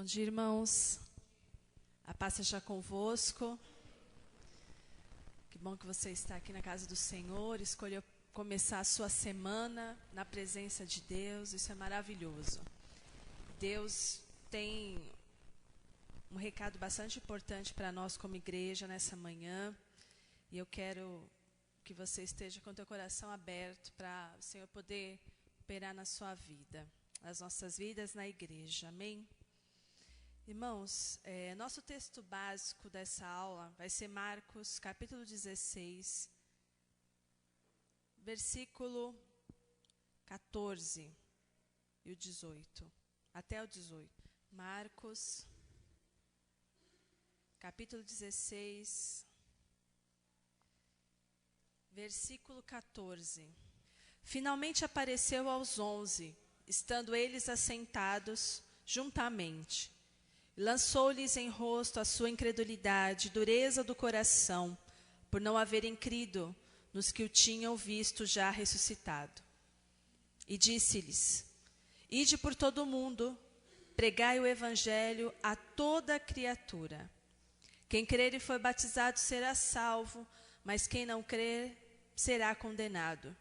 Bom dia, irmãos. A paz seja convosco. Que bom que você está aqui na casa do Senhor, escolheu começar a sua semana na presença de Deus. Isso é maravilhoso. Deus tem um recado bastante importante para nós como igreja nessa manhã. E eu quero que você esteja com o teu coração aberto para o Senhor poder operar na sua vida, nas nossas vidas na igreja. Amém? Irmãos, nosso texto básico dessa aula vai ser Marcos, capítulo 16, versículo 14 e o 18, até o 18. Marcos, capítulo 16, versículo 14. Finalmente apareceu aos 11, estando eles assentados juntamente. Lançou-lhes em rosto a sua incredulidade, dureza do coração, por não haverem crido nos que o tinham visto já ressuscitado. E disse-lhes: Ide por todo o mundo, pregai o evangelho a toda criatura. Quem crer e for batizado será salvo, mas quem não crer será condenado.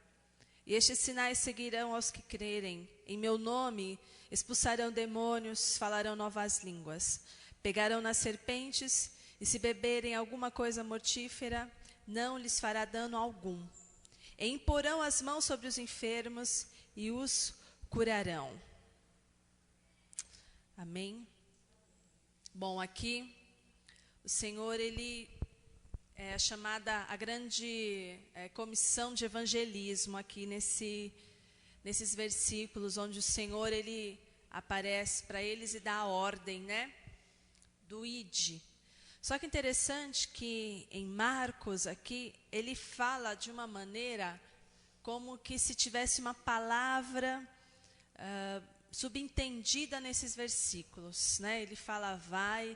E estes sinais seguirão aos que crerem. Em meu nome expulsarão demônios, falarão novas línguas, pegarão nas serpentes, e se beberem alguma coisa mortífera, não lhes fará dano algum. E imporão as mãos sobre os enfermos e os curarão. Amém? Bom, aqui o Senhor, Ele é chamada a grande comissão de evangelismo aqui nesses versículos, onde o Senhor, Ele aparece para eles e dá a ordem, né, do ide. Só que interessante que em Marcos aqui, ele fala de uma maneira como que se tivesse uma palavra subentendida nesses versículos, né? Ele fala vai,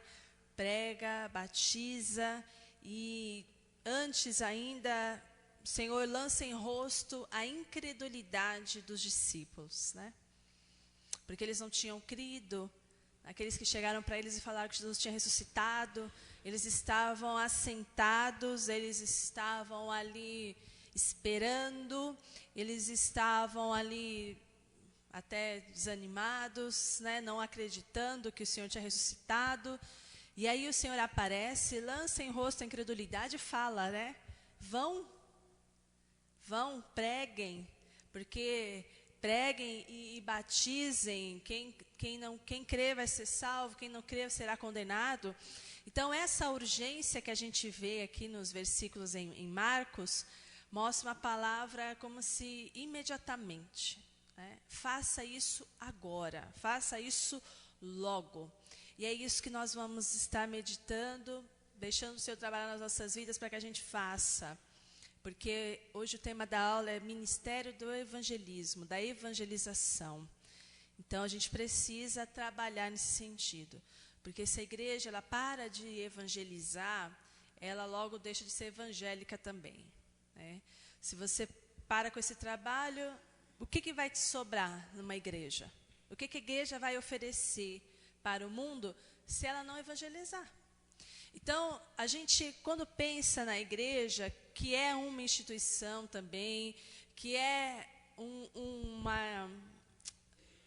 prega, batiza, e antes ainda o Senhor lança em rosto a incredulidade dos discípulos, né? Porque eles não tinham crido, aqueles que chegaram para eles e falaram que Jesus tinha ressuscitado, eles estavam assentados, eles estavam ali esperando, eles estavam ali até desanimados, né? Não acreditando que o Senhor tinha ressuscitado. E aí o Senhor aparece, lança em rosto a incredulidade e fala, né? Vão, preguem, porque preguem e batizem. Quem crê vai ser salvo, quem não crê será condenado. Então essa urgência que a gente vê aqui nos versículos em Marcos, mostra uma palavra como se imediatamente, né? Faça isso agora, faça isso logo. E é isso que nós vamos estar meditando, deixando o Senhor trabalhar nas nossas vidas para que a gente faça. Porque hoje o tema da aula é Ministério do Evangelismo, da evangelização. Então a gente precisa trabalhar nesse sentido. Porque se a igreja ela para de evangelizar, ela logo deixa de ser evangélica também, né? Se você para com esse trabalho, o que vai te sobrar numa igreja? O que a igreja vai oferecer para o mundo se ela não evangelizar? Então, a gente, quando pensa na igreja, que é uma instituição também, que é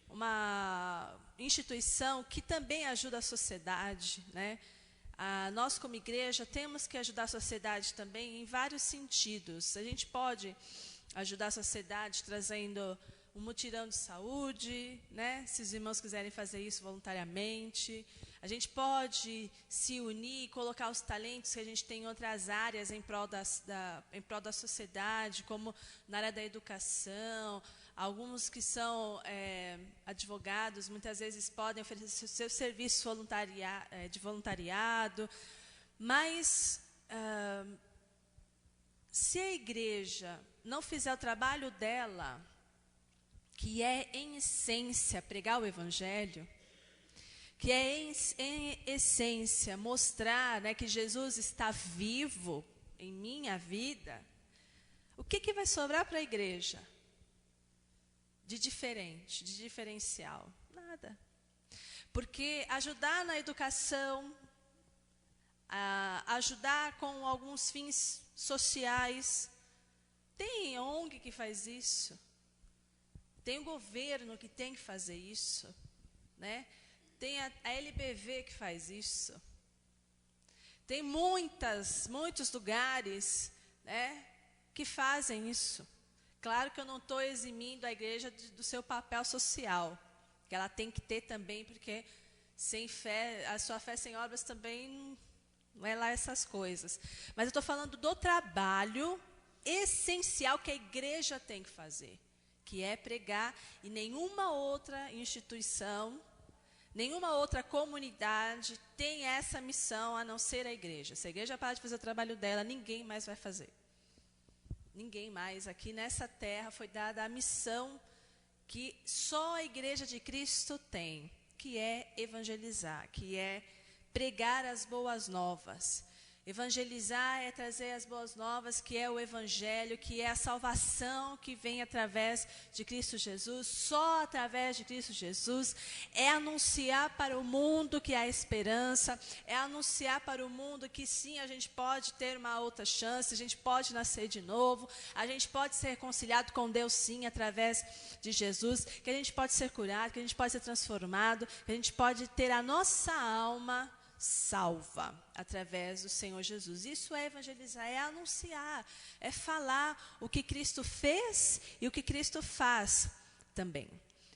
uma instituição que também ajuda a sociedade, né? Nós, como igreja, temos que ajudar a sociedade também em vários sentidos. A gente pode ajudar a sociedade trazendo um mutirão de saúde, né? Se os irmãos quiserem fazer isso voluntariamente. A gente pode se unir e colocar os talentos que a gente tem em outras áreas em prol da sociedade, como na área da educação. Alguns que são advogados, muitas vezes podem oferecer o seu serviço de voluntariado. Mas se a igreja não fizer o trabalho dela, que é, em essência, pregar o evangelho, que é, em essência, mostrar, né, que Jesus está vivo em minha vida, o que vai sobrar para a igreja? De diferente, de diferencial? Nada. Porque ajudar na educação, ajudar com alguns fins sociais, tem ONG que faz isso, tem o governo que tem que fazer isso, né? Tem a LBV que faz isso. Tem muitos lugares, né, que fazem isso. Claro que eu não estou eximindo a igreja do seu papel social, que ela tem que ter também, porque sem fé, a sua fé sem obras também não é lá essas coisas. Mas eu estou falando do trabalho essencial que a igreja tem que fazer, que é pregar, e nenhuma outra instituição, nenhuma outra comunidade tem essa missão a não ser a igreja. Se a igreja parar de fazer o trabalho dela, ninguém mais vai fazer. Ninguém mais. Aqui nessa terra foi dada a missão que só a igreja de Cristo tem, que é evangelizar, que é pregar as boas novas. Evangelizar é trazer as boas novas, que é o evangelho, que é a salvação que vem através de Cristo Jesus. Só através de Cristo Jesus é anunciar para o mundo que há esperança, é anunciar para o mundo que sim, a gente pode ter uma outra chance, a gente pode nascer de novo, a gente pode ser reconciliado com Deus sim, através de Jesus, que a gente pode ser curado, que a gente pode ser transformado, que a gente pode ter a nossa alma salva através do Senhor Jesus. Isso é evangelizar, é anunciar, é falar o que Cristo fez e o que Cristo faz também.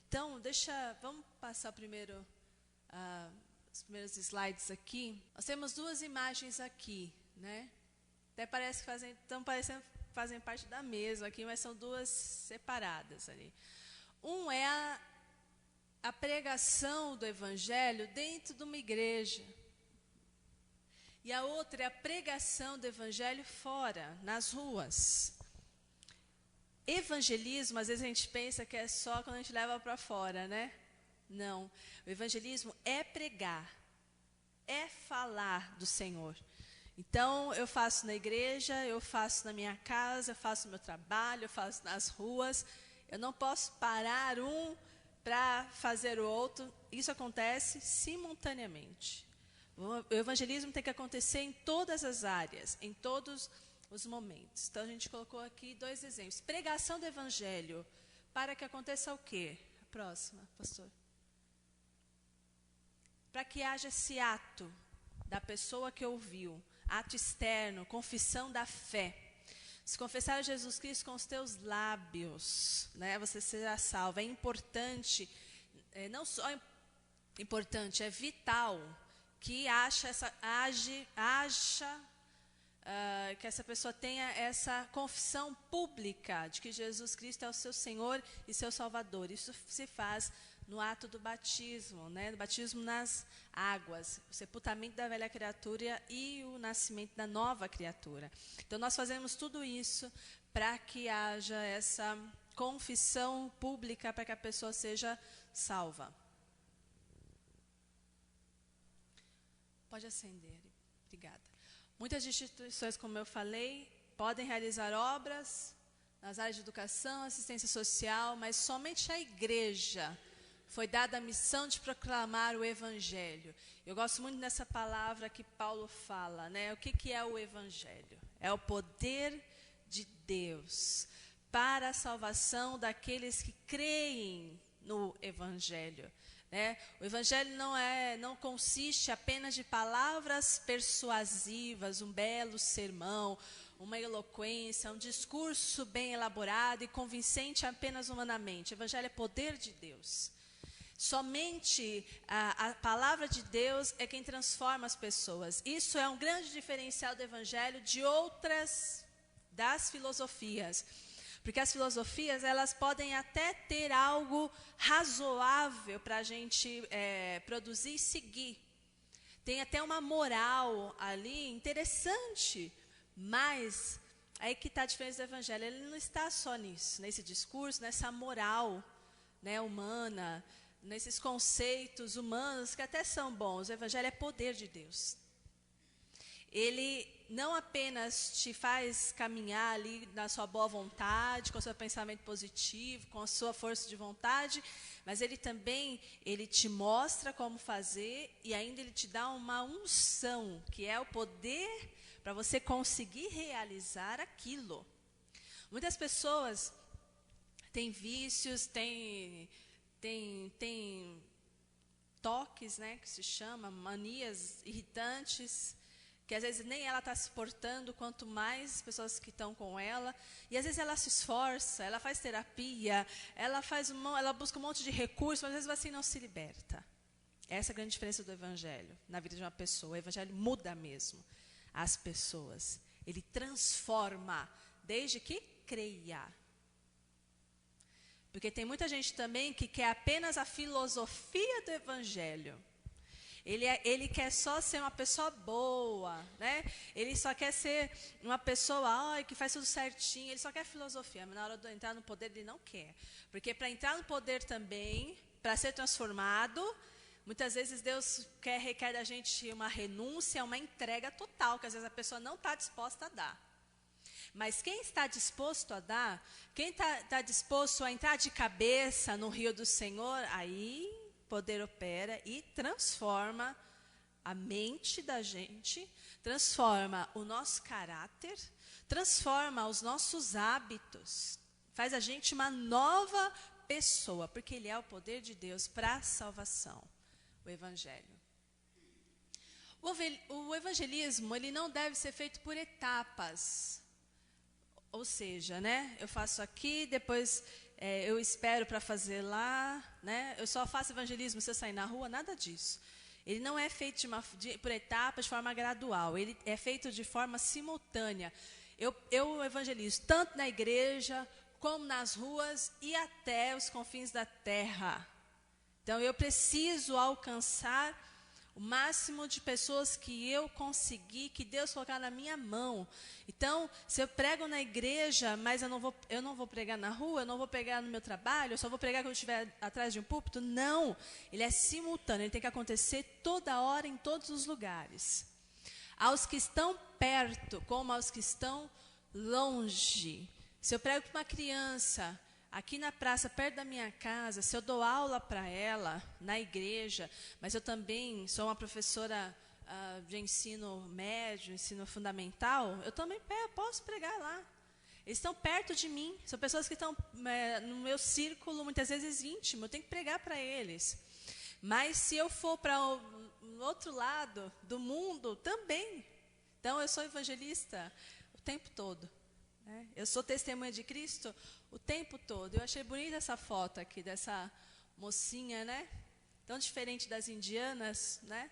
Então, vamos passar primeiro os primeiros slides aqui. Nós temos duas imagens aqui, né? Até parece que fazem parte da mesma aqui, mas são duas separadas ali. Um é a pregação do evangelho dentro de uma igreja. E a outra é a pregação do evangelho fora, nas ruas. Evangelismo, às vezes a gente pensa que é só quando a gente leva para fora, né? Não. O evangelismo é pregar, é falar do Senhor. Então, eu faço na igreja, eu faço na minha casa, eu faço no meu trabalho, eu faço nas ruas. Eu não posso parar um para fazer o outro. Isso acontece simultaneamente. O evangelismo tem que acontecer em todas as áreas, em todos os momentos. Então, a gente colocou aqui dois exemplos. Pregação do evangelho, para que aconteça o quê? A próxima, pastor. Para que haja esse ato da pessoa que ouviu, ato externo, confissão da fé. Se confessar Jesus Cristo com os teus lábios, né, você será salvo. É importante, não só importante, é vital que que essa pessoa tenha essa confissão pública de que Jesus Cristo é o seu Senhor e seu Salvador. Isso se faz no ato do batismo, né? Do batismo nas águas, o sepultamento da velha criatura e o nascimento da nova criatura. Então, nós fazemos tudo isso para que haja essa confissão pública, para que a pessoa seja salva. Pode acender. Obrigada. Muitas instituições, como eu falei, podem realizar obras nas áreas de educação, assistência social, mas somente a igreja foi dada a missão de proclamar o evangelho. Eu gosto muito dessa palavra que Paulo fala, né? O que é o evangelho? É o poder de Deus para a salvação daqueles que creem no evangelho. Né? O evangelho não consiste apenas de palavras persuasivas, um belo sermão, uma eloquência, um discurso bem elaborado e convincente apenas humanamente. O evangelho é poder de Deus. Somente a palavra de Deus é quem transforma as pessoas. Isso é um grande diferencial do evangelho de outras das filosofias. Porque as filosofias, elas podem até ter algo razoável para a gente produzir e seguir. Tem até uma moral ali interessante, mas aí que está a diferença do evangelho. Ele não está só nisso, nesse discurso, nessa moral, né, humana, nesses conceitos humanos que até são bons. O evangelho é poder de Deus. ele não apenas te faz caminhar ali na sua boa vontade, com o seu pensamento positivo, com a sua força de vontade, mas ele te mostra como fazer e ainda ele te dá uma unção, que é o poder para você conseguir realizar aquilo. Muitas pessoas têm vícios, têm toques, né, que se chama, manias irritantes, que às vezes nem ela está suportando, quanto mais as pessoas que estão com ela. E às vezes ela se esforça, ela faz terapia, ela busca um monte de recursos, mas às vezes assim não se liberta. Essa é a grande diferença do Evangelho na vida de uma pessoa. O Evangelho muda mesmo as pessoas. Ele transforma, desde que creia. Porque tem muita gente também que quer apenas a filosofia do Evangelho. Ele quer só ser uma pessoa boa, né? Ele só quer ser uma pessoa que faz tudo certinho, ele só quer filosofia, mas na hora de entrar no poder ele não quer. Porque para entrar no poder também, para ser transformado, muitas vezes Deus requer da gente uma renúncia, uma entrega total, que às vezes a pessoa não está disposta a dar. Mas quem está disposto a dar, quem está disposto a entrar de cabeça no rio do Senhor, aí poder opera e transforma a mente da gente, transforma o nosso caráter, transforma os nossos hábitos, faz a gente uma nova pessoa, porque ele é o poder de Deus para a salvação, o Evangelho. O evangelismo, ele não deve ser feito por etapas. Ou seja, né, eu faço aqui, depois eu espero para fazer lá, né, eu só faço evangelismo se eu sair na rua, nada disso. Ele não é feito por etapas, de forma gradual, ele é feito de forma simultânea. Eu evangelizo tanto na igreja, como nas ruas e até os confins da terra. Então, eu preciso alcançar o máximo de pessoas que eu conseguir, que Deus colocar na minha mão. Então, se eu prego na igreja, mas eu não vou pregar na rua, eu não vou pregar no meu trabalho, eu só vou pregar quando eu estiver atrás de um púlpito, não. Ele é simultâneo, ele tem que acontecer toda hora, em todos os lugares. Aos que estão perto, como aos que estão longe. Se eu prego para uma criança aqui na praça, perto da minha casa, se eu dou aula para ela, na igreja, mas eu também sou uma professora de ensino médio, ensino fundamental, eu também posso pregar lá. Eles estão perto de mim, são pessoas que estão no meu círculo, muitas vezes íntimo, eu tenho que pregar para eles. Mas se eu for para o outro lado do mundo, também. Então, eu sou evangelista o tempo todo. Né? Eu sou testemunha de Cristo o tempo todo. Eu achei bonita essa foto aqui, dessa mocinha, né? Tão diferente das indianas, né?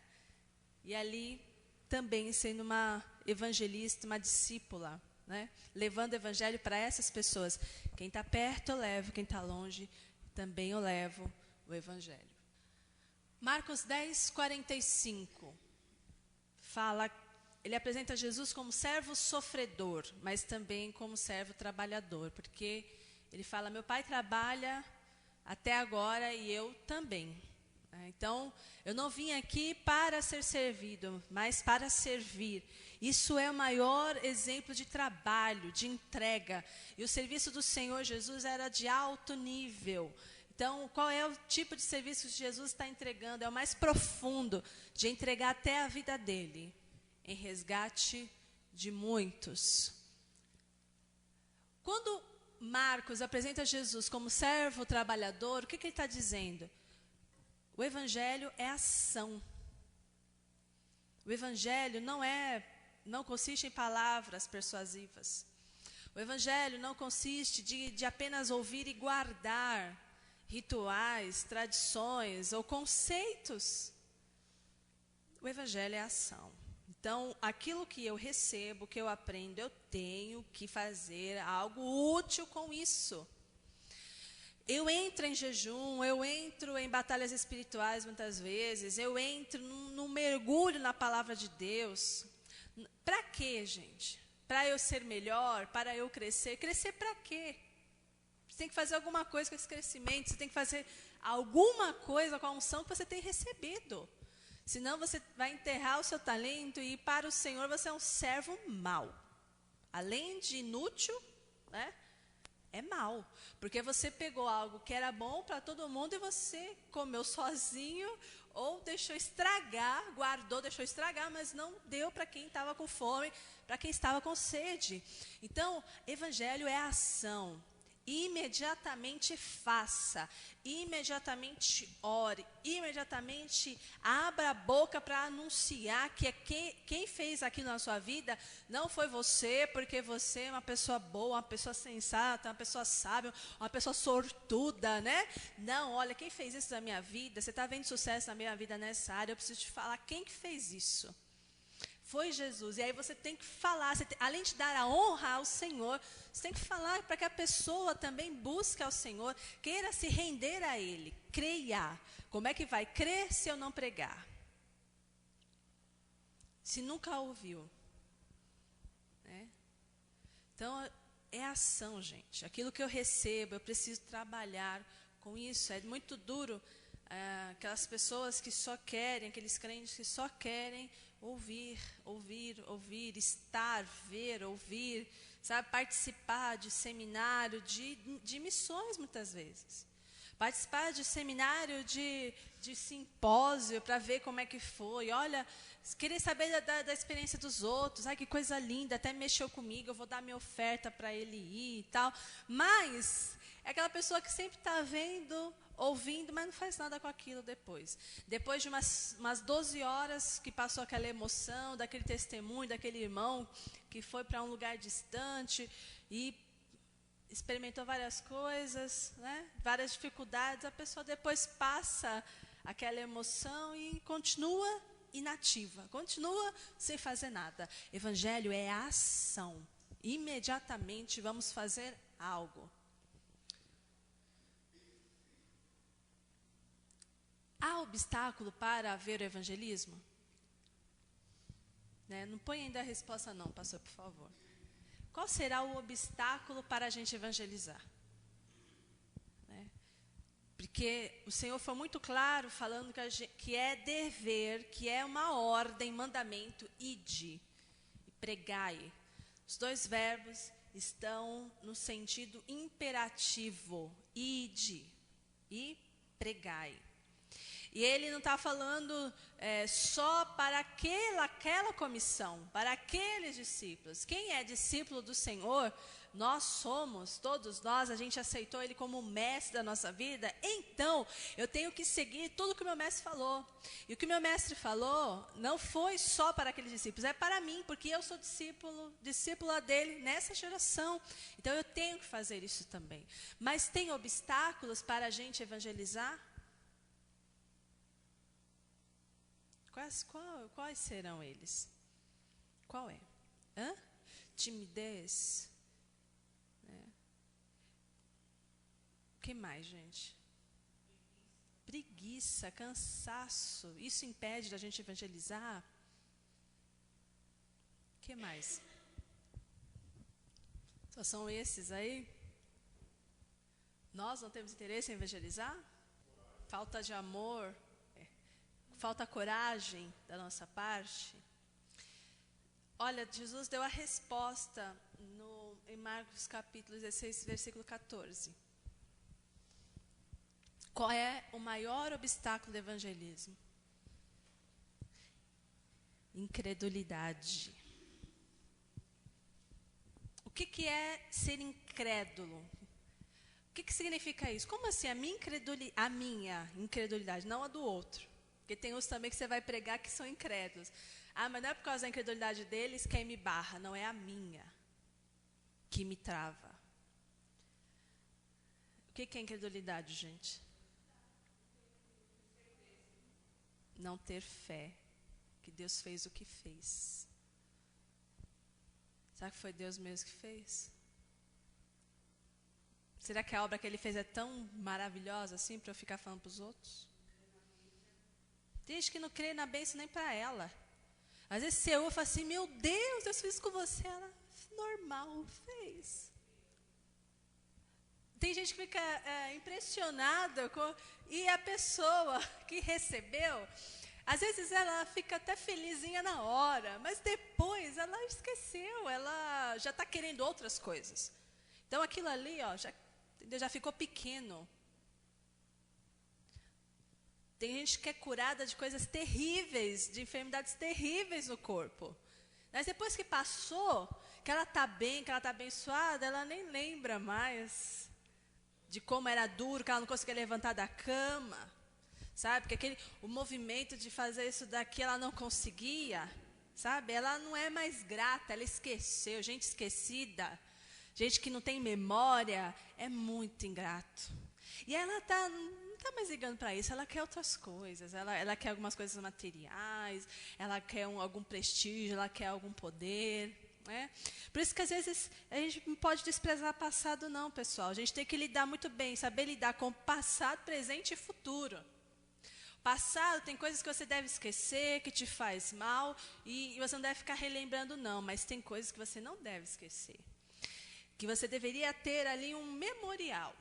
E ali também sendo uma evangelista, uma discípula, né? Levando o evangelho para essas pessoas. Quem está perto eu levo, quem está longe também eu levo o evangelho. Marcos 10, 45 fala, ele apresenta Jesus como servo sofredor, mas também como servo trabalhador, porque ele fala, meu pai trabalha até agora e eu também. Então, eu não vim aqui para ser servido, mas para servir. Isso é o maior exemplo de trabalho, de entrega. E o serviço do Senhor Jesus era de alto nível. Então, qual é o tipo de serviço que Jesus está entregando? É o mais profundo, de entregar até a vida dele, em resgate de muitos. Quando Marcos apresenta Jesus como servo trabalhador, o que ele está dizendo? O evangelho é ação. O evangelho não consiste em palavras persuasivas. O evangelho não consiste de apenas ouvir e guardar rituais, tradições ou conceitos. O evangelho é ação. Então, aquilo que eu recebo, que eu aprendo, eu tenho que fazer algo útil com isso. Eu entro em jejum, eu entro em batalhas espirituais muitas vezes, eu entro num mergulho na palavra de Deus. Para quê, gente? Para eu ser melhor, para eu crescer? Crescer para quê? Você tem que fazer alguma coisa com esse crescimento, você tem que fazer alguma coisa com a unção que você tem recebido. Senão você vai enterrar o seu talento e para o Senhor você é um servo mau. Além de inútil, né? É mau. Porque você pegou algo que era bom para todo mundo e você comeu sozinho ou deixou estragar, guardou, deixou estragar, mas não deu para quem estava com fome, para quem estava com sede. Então, evangelho é ação. Imediatamente faça, imediatamente ore, imediatamente abra a boca para anunciar que quem fez aquilo na sua vida não foi você, porque você é uma pessoa boa, uma pessoa sensata, uma pessoa sábia, uma pessoa sortuda, né? Não, olha, quem fez isso na minha vida, você está vendo sucesso na minha vida nessa área, eu preciso te falar quem que fez isso. Foi Jesus. E aí você tem que falar, além de dar a honra ao Senhor, você tem que falar para que a pessoa também busque ao Senhor, queira se render a Ele, creia. Como é que vai crer se eu não pregar? Se nunca ouviu. Né? Então, é ação, gente. Aquilo que eu recebo, eu preciso trabalhar com isso. É muito duro, aquelas pessoas que só querem, aqueles crentes que só querem ouvir, estar, ver, ouvir, sabe, participar de seminário, de missões muitas vezes. Participar de seminário, de simpósio, para ver como é que foi. Olha, querer saber da experiência dos outros. Ai, que coisa linda, até mexeu comigo, eu vou dar minha oferta para ele ir e tal. Mas é aquela pessoa que sempre está vendo, ouvindo, mas não faz nada com aquilo depois. Depois de umas 12 horas que passou aquela emoção, daquele testemunho, daquele irmão que foi para um lugar distante e experimentou várias coisas, né? Várias dificuldades, a pessoa depois passa aquela emoção e continua inativa, continua sem fazer nada. Evangelho é ação. Imediatamente vamos fazer algo. Há obstáculo para haver o evangelismo? Né? Não põe ainda a resposta não, pastor, por favor. Qual será o obstáculo para a gente evangelizar? Né? Porque o Senhor foi muito claro falando que é dever, que é uma ordem, mandamento, ide e pregai. Os dois verbos estão no sentido imperativo, ide e pregai. E ele não está falando só para aquela comissão, para aqueles discípulos. Quem é discípulo do Senhor, nós somos, todos nós, a gente aceitou Ele como o mestre da nossa vida. Então, eu tenho que seguir tudo que o meu mestre falou. E o que o meu mestre falou não foi só para aqueles discípulos, é para mim, porque eu sou discípula dele nessa geração. Então, eu tenho que fazer isso também. Mas tem obstáculos para a gente evangelizar? Quais serão eles? Qual é? Timidez? O que mais, gente? Preguiça, cansaço. Isso impede da gente evangelizar? O que mais? Só são esses aí? Nós não temos interesse em evangelizar? Falta de amor? Falta coragem da nossa parte? Olha, Jesus deu a resposta em Marcos capítulo 16, versículo 14. Qual é o maior obstáculo do evangelismo? Incredulidade. O que é ser incrédulo? O que significa isso? Como assim a minha incredulidade, não a do outro? Porque tem uns também que você vai pregar que são incrédulos. Mas não é por causa da incredulidade deles que aí me barra. Não, é a minha que me trava. O que é incredulidade, gente? Não ter fé que Deus fez o que fez. Será que foi Deus mesmo que fez? Será que a obra que Ele fez é tão maravilhosa assim para eu ficar falando para os outros? Tem gente que não crê na bênção nem para ela. Às vezes você ouve e fala assim, meu Deus, Deus fez isso com você. Ela, normal, fez. Tem gente que fica impressionada e a pessoa que recebeu, Às vezes ela fica até felizinha na hora, mas depois ela esqueceu, ela já está querendo outras coisas. Então aquilo ali, ó, já ficou pequeno. Tem gente que é curada de coisas terríveis, de enfermidades terríveis no corpo. Mas depois que passou, que ela está bem, que ela está abençoada, ela nem lembra mais de como era duro, que ela não conseguia levantar da cama. Sabe? Porque o movimento de fazer isso daqui, ela não conseguia. Sabe? Ela não é mais grata, ela esqueceu. Gente esquecida, gente que não tem memória, é muito ingrato. E ela não está mais ligando para isso, ela quer outras coisas. Ela quer algumas coisas materiais, ela quer algum prestígio, ela quer algum poder. Né? Por isso que às vezes a gente não pode desprezar passado não, pessoal. A gente tem que lidar muito bem, saber lidar com passado, presente e futuro. Passado, tem coisas que você deve esquecer, que te faz mal, e você não deve ficar relembrando não, mas tem coisas que você não deve esquecer. Que você deveria ter ali um memorial,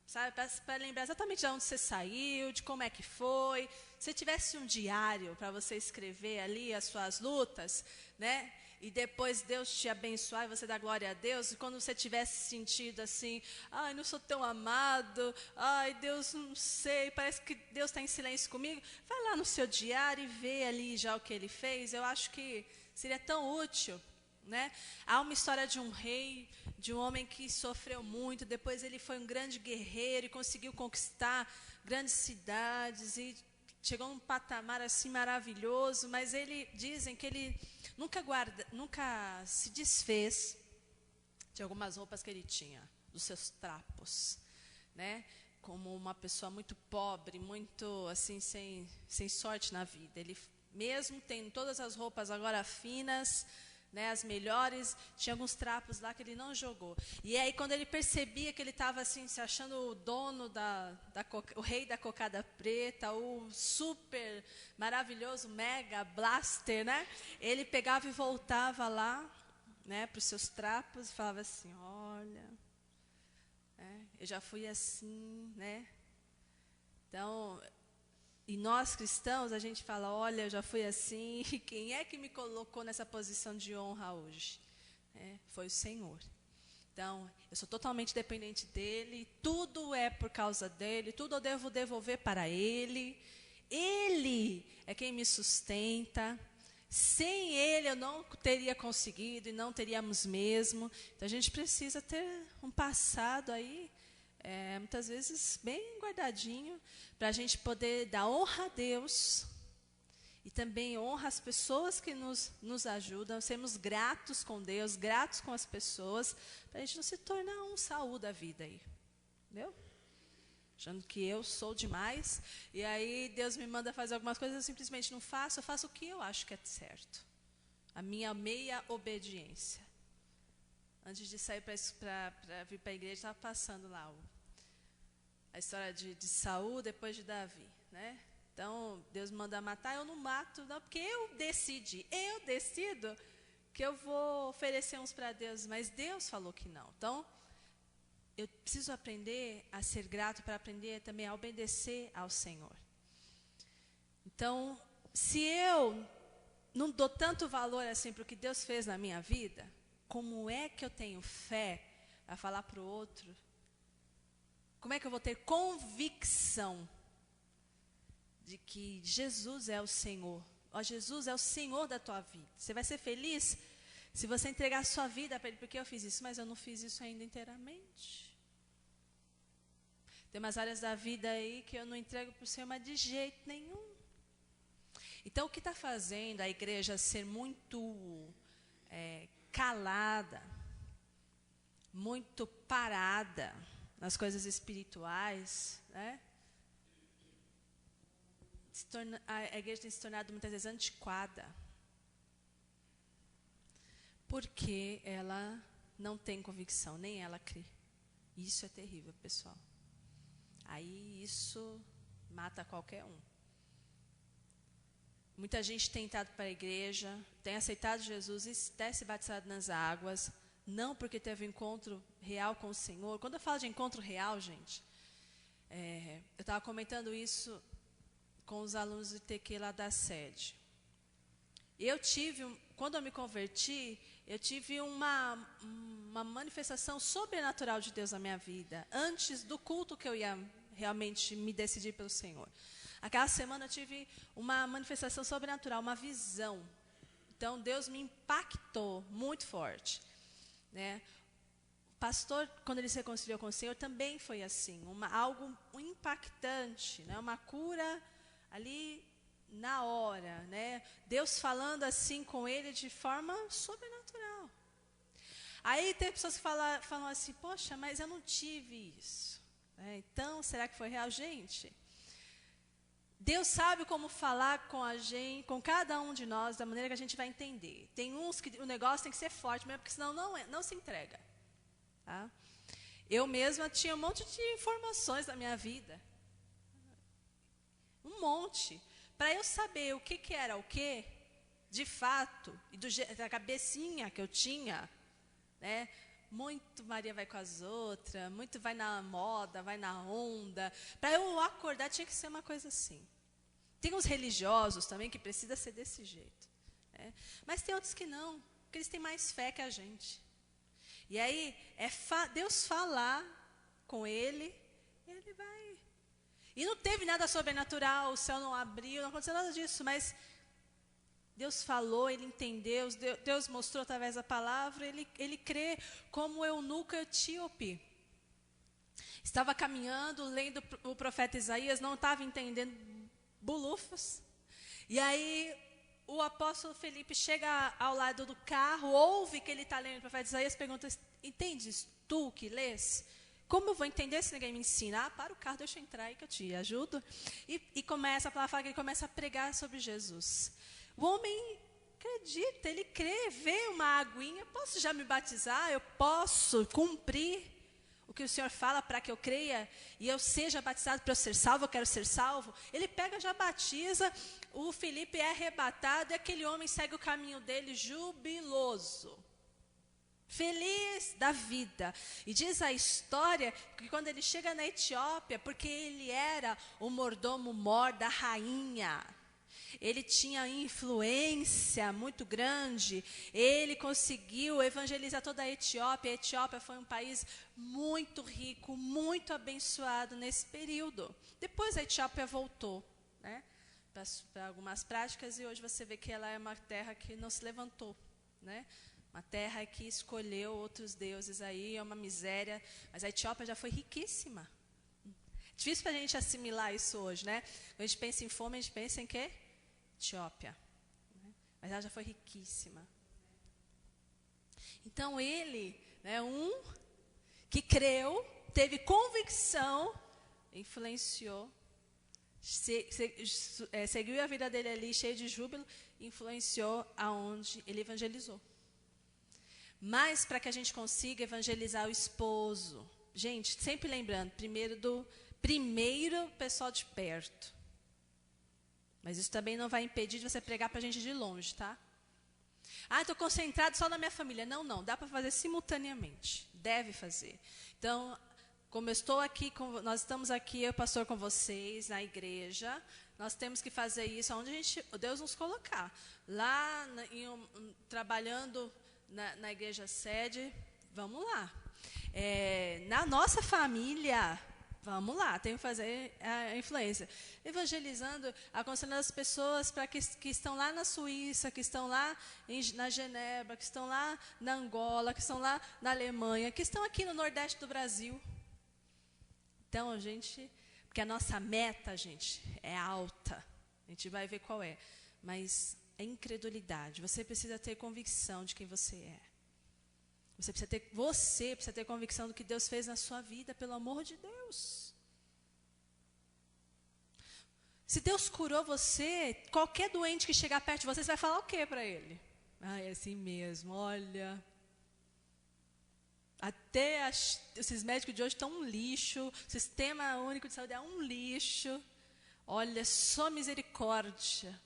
sabe, para lembrar exatamente de onde você saiu, de como é que foi. Se tivesse um diário para você escrever ali as suas lutas, né? E depois Deus te abençoar e você dar glória a Deus. E quando você tivesse sentido assim, ai, não sou tão amado, ai, Deus, não sei, parece que Deus está em silêncio comigo. Vai lá no seu diário e vê ali já o que ele fez. Eu acho que seria tão útil. Né? Há uma história de um rei, de um homem que sofreu muito, depois ele foi um grande guerreiro e conseguiu conquistar grandes cidades e chegou num patamar assim maravilhoso, mas dizem que ele nunca se desfez de algumas roupas que ele tinha, dos seus trapos, né? Como uma pessoa muito pobre, muito assim sem sorte na vida. Ele mesmo tendo todas as roupas agora finas, né, as melhores, tinha alguns trapos lá que ele não jogou. E aí quando ele percebia que ele estava assim, se achando o dono o rei da cocada preta, o super maravilhoso mega blaster, né? Ele pegava e voltava lá, né, para os seus trapos e falava assim, olha, eu já fui assim, né? Então, e nós cristãos, a gente fala, olha, eu já fui assim, e quem é que me colocou nessa posição de honra hoje? Foi o Senhor. Então, eu sou totalmente dependente dEle, tudo é por causa dEle, tudo eu devo devolver para Ele. Ele é quem me sustenta. Sem Ele eu não teria conseguido e não teríamos mesmo. Então, a gente precisa ter um passado aí, muitas vezes bem guardadinho, para a gente poder dar honra a Deus e também honra as pessoas que nos ajudam, sermos gratos com Deus, gratos com as pessoas, para a gente não se tornar um Saul da vida aí, entendeu? Achando que eu sou demais, e aí Deus me manda fazer algumas coisas, eu simplesmente não faço, eu faço o que eu acho que é certo. A minha meia obediência. Antes de sair para vir para a igreja, estava passando lá a história de Saul depois de Davi, né? Então, Deus manda matar, eu não mato, não, porque eu decido que eu vou oferecer uns para Deus, mas Deus falou que não. Então, eu preciso aprender a ser grato para aprender também a obedecer ao Senhor. Então, se eu não dou tanto valor assim para o que Deus fez na minha vida, como é que eu tenho fé a falar para o outro? Como é que eu vou ter convicção de que Jesus é o Senhor? Jesus é o Senhor da tua vida. Você vai ser feliz se você entregar a sua vida para Ele, porque eu fiz isso, mas eu não fiz isso ainda inteiramente. Tem umas áreas da vida aí que eu não entrego para o Senhor, mas de jeito nenhum. Então, o que está fazendo a igreja ser muito calada, muito parada nas coisas espirituais, né? A igreja tem se tornado muitas vezes antiquada, porque ela não tem convicção, nem ela crê. Isso é terrível, pessoal. Aí isso mata qualquer um. Muita gente tem entrado para a igreja, tem aceitado Jesus e até se batizado nas águas, não porque teve um encontro real com o Senhor. Quando eu falo de encontro real, gente, eu estava comentando isso com os alunos do ITQ lá da sede. Quando eu me converti, eu tive uma manifestação sobrenatural de Deus na minha vida, antes do culto que eu ia realmente me decidir pelo Senhor. Aquela semana eu tive uma manifestação sobrenatural, uma visão. Então, Deus me impactou muito forte, né? O pastor, quando ele se reconciliou com o Senhor, também foi assim, algo impactante, né? Uma cura ali na hora, né? Deus falando assim com ele de forma sobrenatural. Aí tem pessoas que falam assim, poxa, mas eu não tive isso, né? Então, será que foi real? Gente, Deus sabe como falar com a gente, com cada um de nós, da maneira que a gente vai entender. Tem uns que o negócio tem que ser forte mesmo, porque senão não se entrega. Tá? Eu mesma tinha um monte de informações da minha vida. Um monte. Para eu saber o que era o que, de fato, e da cabecinha que eu tinha, né? Muito Maria vai com as outras, muito vai na moda, vai na onda. Para eu acordar tinha que ser uma coisa assim. Tem uns religiosos também que precisa ser desse jeito, né? Mas tem outros que não, porque eles têm mais fé que a gente. E aí, Deus falar com ele vai. E não teve nada sobrenatural, o céu não abriu, não aconteceu nada disso, mas Deus falou, ele entendeu, Deus mostrou através da palavra, ele crê como o eunuco etíope. Estava caminhando, lendo o profeta Isaías, não estava entendendo bulufas. E aí o apóstolo Felipe chega ao lado do carro, ouve que ele está lendo o profeta Isaías, pergunta, entendes tu que lês? Como eu vou entender se ninguém me ensina? Para o carro, deixa eu entrar aí que eu te ajudo. E começa, a palavra fala que ele começa a pregar sobre Jesus. O homem acredita, ele crê, vê uma aguinha, posso já me batizar? Eu posso cumprir o que o Senhor fala para que eu creia e eu seja batizado para eu ser salvo, eu quero ser salvo. Ele pega, já batiza, o Felipe é arrebatado e aquele homem segue o caminho dele jubiloso, feliz da vida. E diz a história que quando ele chega na Etiópia, porque ele era o mordomo-mor da rainha, ele tinha influência muito grande, ele conseguiu evangelizar toda a Etiópia. A Etiópia foi um país muito rico, muito abençoado nesse período. Depois a Etiópia voltou, né, para algumas práticas, e hoje você vê que ela é uma terra que não se levantou, né? Uma terra que escolheu outros deuses aí, é uma miséria, mas a Etiópia já foi riquíssima. Difícil para a gente assimilar isso hoje, né? Quando a gente pensa em fome, a gente pensa em quê? Etiópia, né? Mas ela já foi riquíssima. Então ele, né, que creu, teve convicção, influenciou, seguiu a vida dele ali cheio de júbilo, influenciou aonde ele evangelizou. Mas para que a gente consiga evangelizar o esposo, gente, sempre lembrando, primeiro pessoal de perto. Mas isso também não vai impedir de você pregar para a gente de longe, tá? Ah, estou concentrado só na minha família. Não, dá para fazer simultaneamente. Deve fazer. Então, como eu estou aqui, nós estamos aqui, eu pastor com vocês, na igreja, nós temos que fazer isso onde Deus nos colocar. Lá, trabalhando na igreja sede, vamos lá. Na nossa família, vamos lá, tem que fazer a influência. Evangelizando, aconselhando as pessoas que estão lá na Suíça, que estão lá na Genebra, que estão lá na Angola, que estão lá na Alemanha, que estão aqui no Nordeste do Brasil. Então, porque a nossa meta, gente, é alta. A gente vai ver qual é. Mas é incredulidade. Você precisa ter convicção de quem você é. Você precisa ter convicção do que Deus fez na sua vida, pelo amor de Deus. Se Deus curou você, qualquer doente que chegar perto de você, você vai falar o quê para ele? Ah, é assim mesmo, olha. Até esses médicos de hoje estão um lixo, o Sistema Único de Saúde é um lixo. Olha, só misericórdia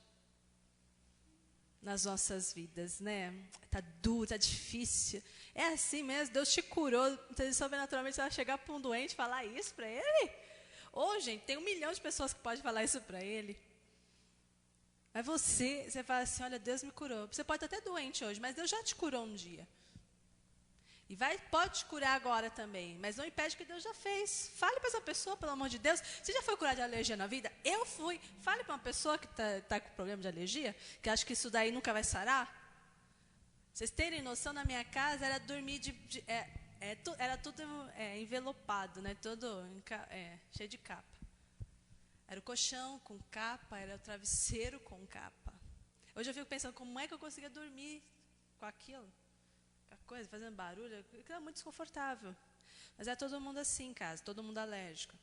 nas nossas vidas, né? Está duro, está difícil. É assim mesmo, Deus te curou, então, sobrenaturalmente você vai chegar para um doente e falar isso para ele? Gente, tem 1 milhão de pessoas que podem falar isso para ele. Mas você fala assim, olha, Deus me curou. Você pode estar até doente hoje, mas Deus já te curou um dia. E pode te curar agora também, mas não impede que Deus já fez. Fale para essa pessoa, pelo amor de Deus. Você já foi curado de alergia na vida? Eu fui. Fale para uma pessoa que está com problema de alergia, que acha que isso daí nunca vai sarar. Vocês terem noção, na minha casa era dormir era tudo envelopado, né? Todo cheio de capa. Era o colchão com capa, era o travesseiro com capa. Hoje eu fico pensando, como é que eu conseguia dormir com aquilo? Coisa, fazendo barulho, aquilo é muito desconfortável. Mas é todo mundo assim em casa, todo mundo alérgico.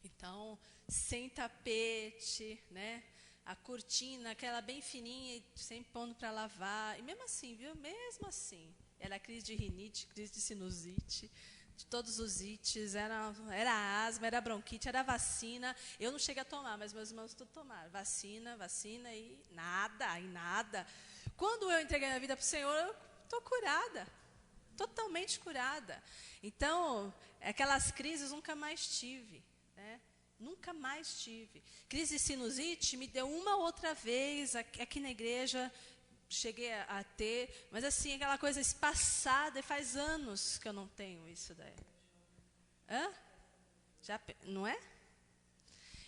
Então, sem tapete, né? A cortina, aquela bem fininha, sempre pondo para lavar. E mesmo assim, viu? Mesmo assim. Era crise de rinite, crise de sinusite, de todos os ites. Era asma, era bronquite, era vacina. Eu não cheguei a tomar, mas meus irmãos tudo tomaram. Vacina e nada. Quando eu entreguei a vida para o Senhor, eu estou curada, totalmente curada. Então, aquelas crises nunca mais tive, né? Nunca mais tive. Crise de sinusite me deu uma outra vez aqui na igreja, cheguei a ter, mas assim, aquela coisa espaçada, e faz anos que eu não tenho isso daí. Não é?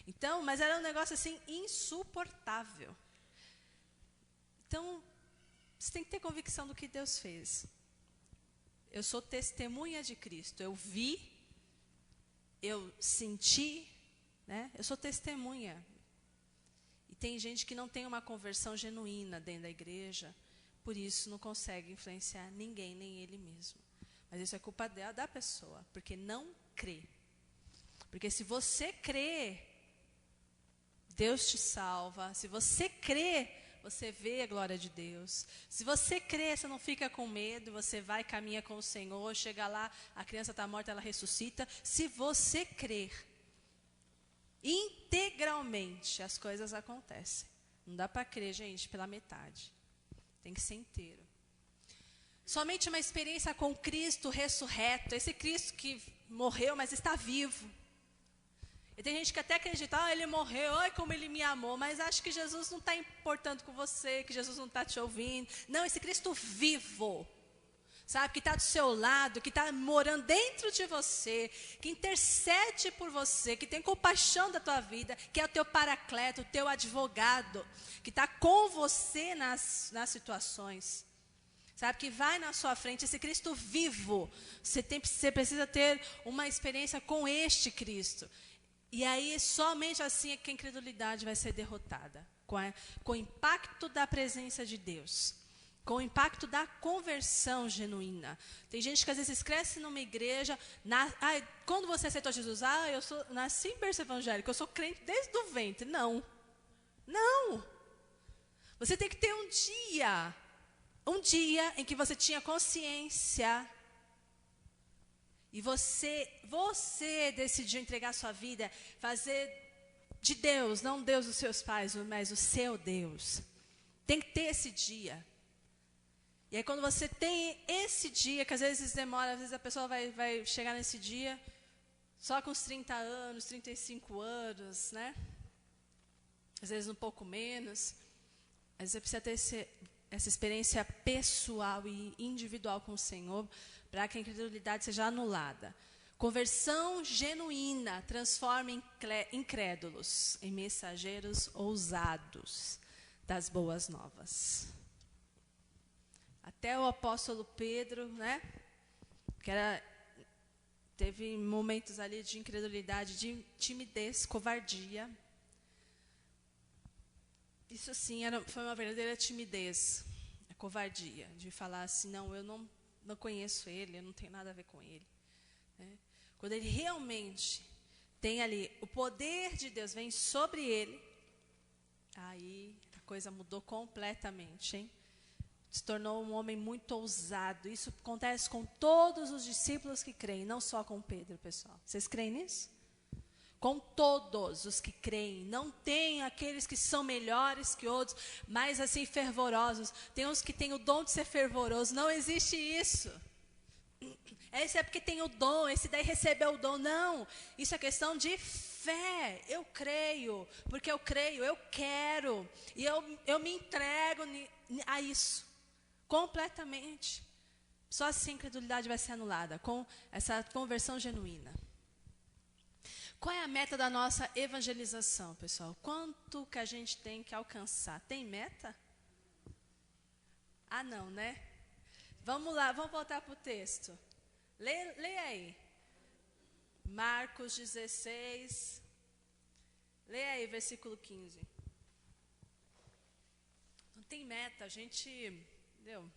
Então, mas era um negócio assim insuportável. Então, você tem que ter convicção do que Deus fez. Eu sou testemunha de Cristo. Eu vi, eu senti, né? Eu sou testemunha. E tem gente que não tem uma conversão genuína dentro da igreja, por isso não consegue influenciar ninguém, nem ele mesmo. Mas isso é culpa da pessoa, porque não crê. Porque se você crê, Deus te salva. Se você crê, você vê a glória de Deus. Se você crê, você não fica com medo, você vai, caminha com o Senhor, chega lá, a criança está morta, ela ressuscita. Se você crer integralmente, as coisas acontecem. Não dá para crer, gente, pela metade. Tem que ser inteiro. Somente uma experiência com Cristo ressurreto, esse Cristo que morreu, mas está vivo. E tem gente que até acredita, ele morreu, ai como ele me amou, mas acha que Jesus não está importando com você, que Jesus não está te ouvindo. Não, esse Cristo vivo, sabe, que está do seu lado, que está morando dentro de você, que intercede por você, que tem compaixão da tua vida, que é o teu paracleto, o teu advogado, que está com você nas situações. Sabe, que vai na sua frente, esse Cristo vivo. Você precisa ter uma experiência com este Cristo. E aí, somente assim é que a incredulidade vai ser derrotada. Com o impacto da presença de Deus. Com o impacto da conversão genuína. Tem gente que às vezes cresce numa igreja. Quando você aceitou Jesus, eu nasci em berço evangélico, eu sou crente desde o ventre. Não. Não. Você tem que ter um dia em que você tinha consciência. E você decidiu entregar sua vida, fazer de Deus, não Deus dos seus pais, mas o seu Deus. Tem que ter esse dia. E aí quando você tem esse dia, que às vezes demora, às vezes a pessoa vai chegar nesse dia, só com os 30 anos, 35 anos, né? Às vezes um pouco menos. Mas você precisa ter essa experiência pessoal e individual com o Senhor, para que a incredulidade seja anulada. Conversão genuína transforma incrédulos em mensageiros ousados das boas novas. Até o apóstolo Pedro, né, teve momentos ali de incredulidade, de timidez, covardia. Isso sim foi uma verdadeira timidez, a covardia, de falar assim, não, eu não conheço ele, eu não tenho nada a ver com ele. Né? Quando ele realmente tem ali, o poder de Deus vem sobre ele, aí a coisa mudou completamente, hein? Se tornou um homem muito ousado. Isso acontece com todos os discípulos que creem, não só com Pedro, pessoal. Vocês creem nisso? Com todos os que creem. Não tem aqueles que são melhores que outros, mais assim fervorosos. Tem uns que têm o dom de ser fervoroso. Não existe isso. Esse é porque tem o dom, esse daí recebeu o dom. Não, isso é questão de fé. Eu creio, porque eu creio, eu quero. E eu me entrego a isso, completamente. Só assim a incredulidade vai ser anulada, com essa conversão genuína. Qual é a meta da nossa evangelização, pessoal? Quanto que a gente tem que alcançar? Tem meta? Ah, não, né? Vamos lá, vamos voltar para o texto. Leia aí. Marcos 16. Leia aí, versículo 15. Não tem meta, a gente, entendeu?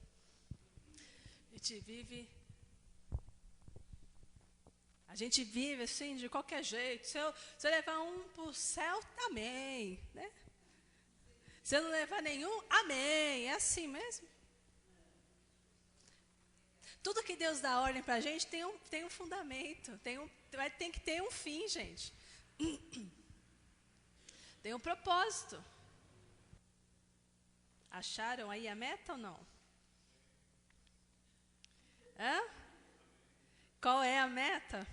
A gente vive assim, de qualquer jeito. Se eu levar um para o céu, amém. Né? Se eu não levar nenhum, amém. É assim mesmo. Tudo que Deus dá ordem para a gente tem um fundamento. Tem que ter um fim, gente. Tem um propósito. Acharam aí a meta ou não? Hã? Qual é a meta?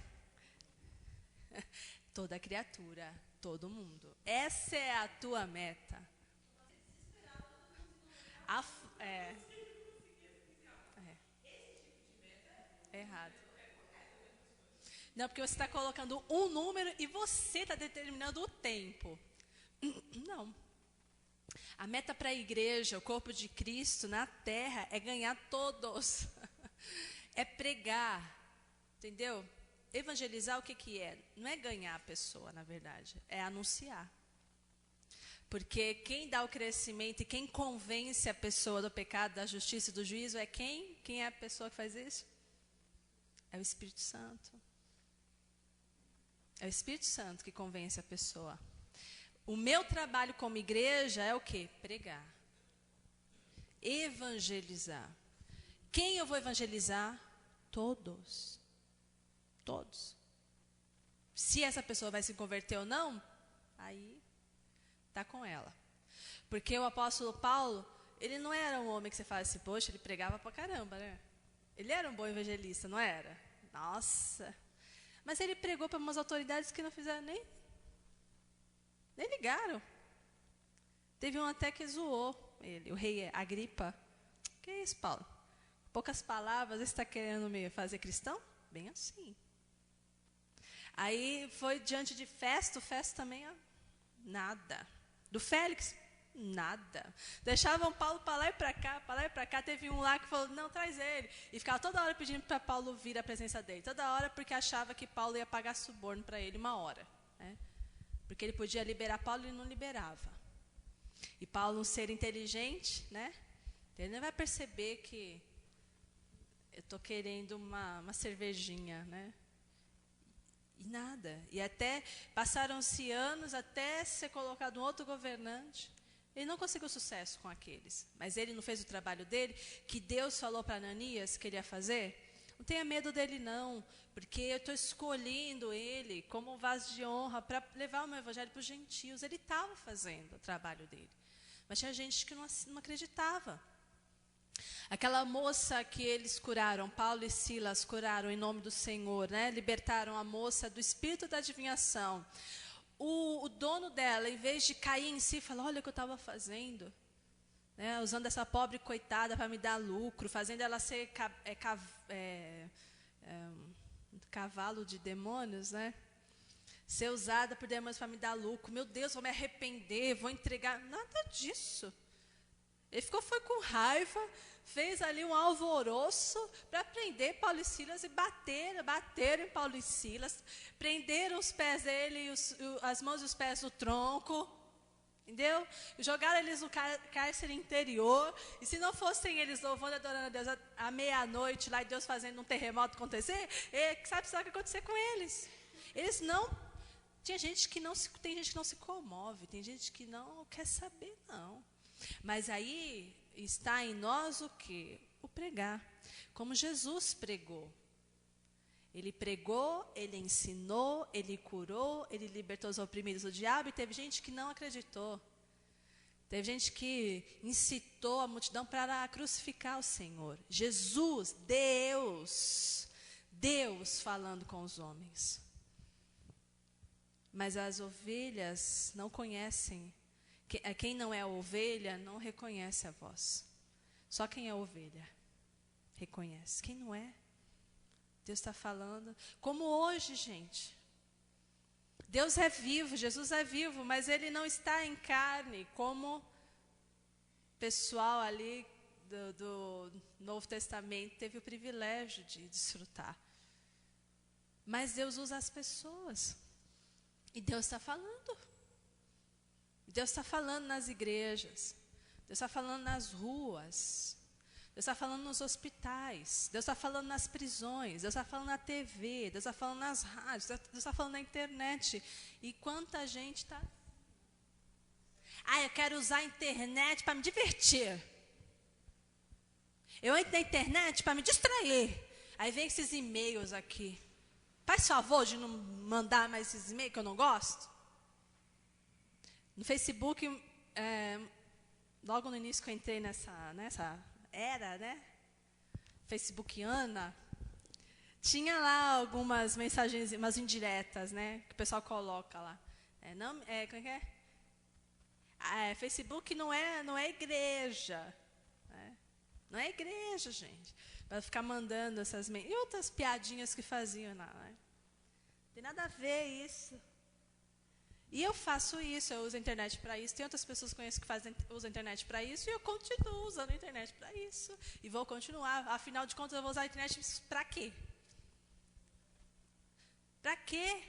Toda criatura, todo mundo. Essa é a tua meta. Errado. Não, porque você está colocando um número e você está determinando o tempo. Não. A meta para a igreja, o corpo de Cristo na terra, é ganhar todos. É pregar. Entendeu? Evangelizar o que é? Não é ganhar a pessoa, na verdade. É anunciar. Porque quem dá o crescimento e quem convence a pessoa do pecado, da justiça e do juízo é quem? Quem é a pessoa que faz isso? É o Espírito Santo. É o Espírito Santo que convence a pessoa. O meu trabalho como igreja é o quê? Pregar. Evangelizar. Quem eu vou evangelizar? Todos. Todos. Se essa pessoa vai se converter ou não, aí está com ela. Porque o apóstolo Paulo, ele não era um homem que você fala assim, poxa, ele pregava pra caramba, né? Ele era um bom evangelista, não era? Nossa. Mas ele pregou para umas autoridades que não fizeram nem ligaram. Teve um até que zoou ele, o rei Agripa. Que isso, Paulo? Poucas palavras, você está querendo me fazer cristão? Bem assim. Aí foi diante de Festo, Festo também, ó, nada. Do Félix, nada. Deixavam Paulo para lá e para cá, para lá e para cá. Teve um lá que falou, não, traz ele. E ficava toda hora pedindo para Paulo vir à presença dele. Toda hora porque achava que Paulo ia pagar suborno para ele 1 hora. Né? Porque ele podia liberar Paulo e ele não liberava. E Paulo, um ser inteligente, né? Ele não vai perceber que eu estou querendo uma cervejinha, né? E nada. E até passaram-se anos até ser colocado um outro governante. Ele não conseguiu sucesso com aqueles. Mas ele não fez o trabalho dele, que Deus falou para Ananias que ele ia fazer. Não tenha medo dele não, porque eu estou escolhendo ele como um vaso de honra para levar o meu evangelho para os gentios. Ele estava fazendo o trabalho dele. Mas tinha gente que não acreditava. Aquela moça que eles curaram, Paulo e Silas curaram em nome do Senhor, né? Libertaram a moça do espírito da adivinhação. O dono dela, em vez de cair em si, falou, olha o que eu estava fazendo. Né? Usando essa pobre coitada para me dar lucro, fazendo ela ser cavalo de demônios, né? Ser usada por demônios para me dar lucro. Meu Deus, vou me arrepender, vou entregar. Nada disso. Ele foi com raiva, fez ali um alvoroço para prender Paulo e Silas e bateram em Paulo e Silas, prenderam os pés dele, as mãos e os pés no tronco, entendeu? Jogaram eles no cárcere interior, e se não fossem eles louvando e adorando a Deus à meia-noite, lá e Deus fazendo um terremoto acontecer, sabe o que vai acontecer com eles? Eles não, tem gente que não se comove, tem gente que não quer saber, não. Mas aí está em nós o quê? O pregar. Como Jesus pregou. Ele pregou, ele ensinou, ele curou, ele libertou os oprimidos do diabo, e teve gente que não acreditou. Teve gente que incitou a multidão para crucificar o Senhor. Jesus, Deus falando com os homens. Mas as ovelhas não conhecem. Quem não é ovelha não reconhece a voz. Só quem é ovelha reconhece. Quem não é, Deus está falando. Como hoje, gente. Deus é vivo, Jesus é vivo, mas Ele não está em carne, como o pessoal ali do Novo Testamento teve o privilégio de desfrutar. Mas Deus usa as pessoas. E Deus está falando. Deus está falando nas igrejas. Deus está falando nas ruas. Deus está falando nos hospitais. Deus está falando nas prisões. Deus está falando na TV. Deus está falando nas rádios. Deus está falando na internet. E quanta gente está... eu quero usar a internet para me divertir. Eu entro na internet para me distrair. Aí vem esses e-mails aqui. Faz favor de não mandar mais esses e-mails que eu não gosto. No Facebook, logo no início que eu entrei nessa era, né? Facebookiana, tinha lá algumas mensagens, umas indiretas, né? Que o pessoal coloca lá. Como é que é? Facebook não é igreja. Né? Não é igreja, gente. Para ficar mandando essas... E outras piadinhas que faziam lá. Né? Não tem nada a ver isso. E eu faço isso, eu uso a internet para isso. Tem outras pessoas que conheço que usam a internet para isso. E eu continuo usando a internet para isso. E vou continuar. Afinal de contas, eu vou usar a internet para quê? Para quê?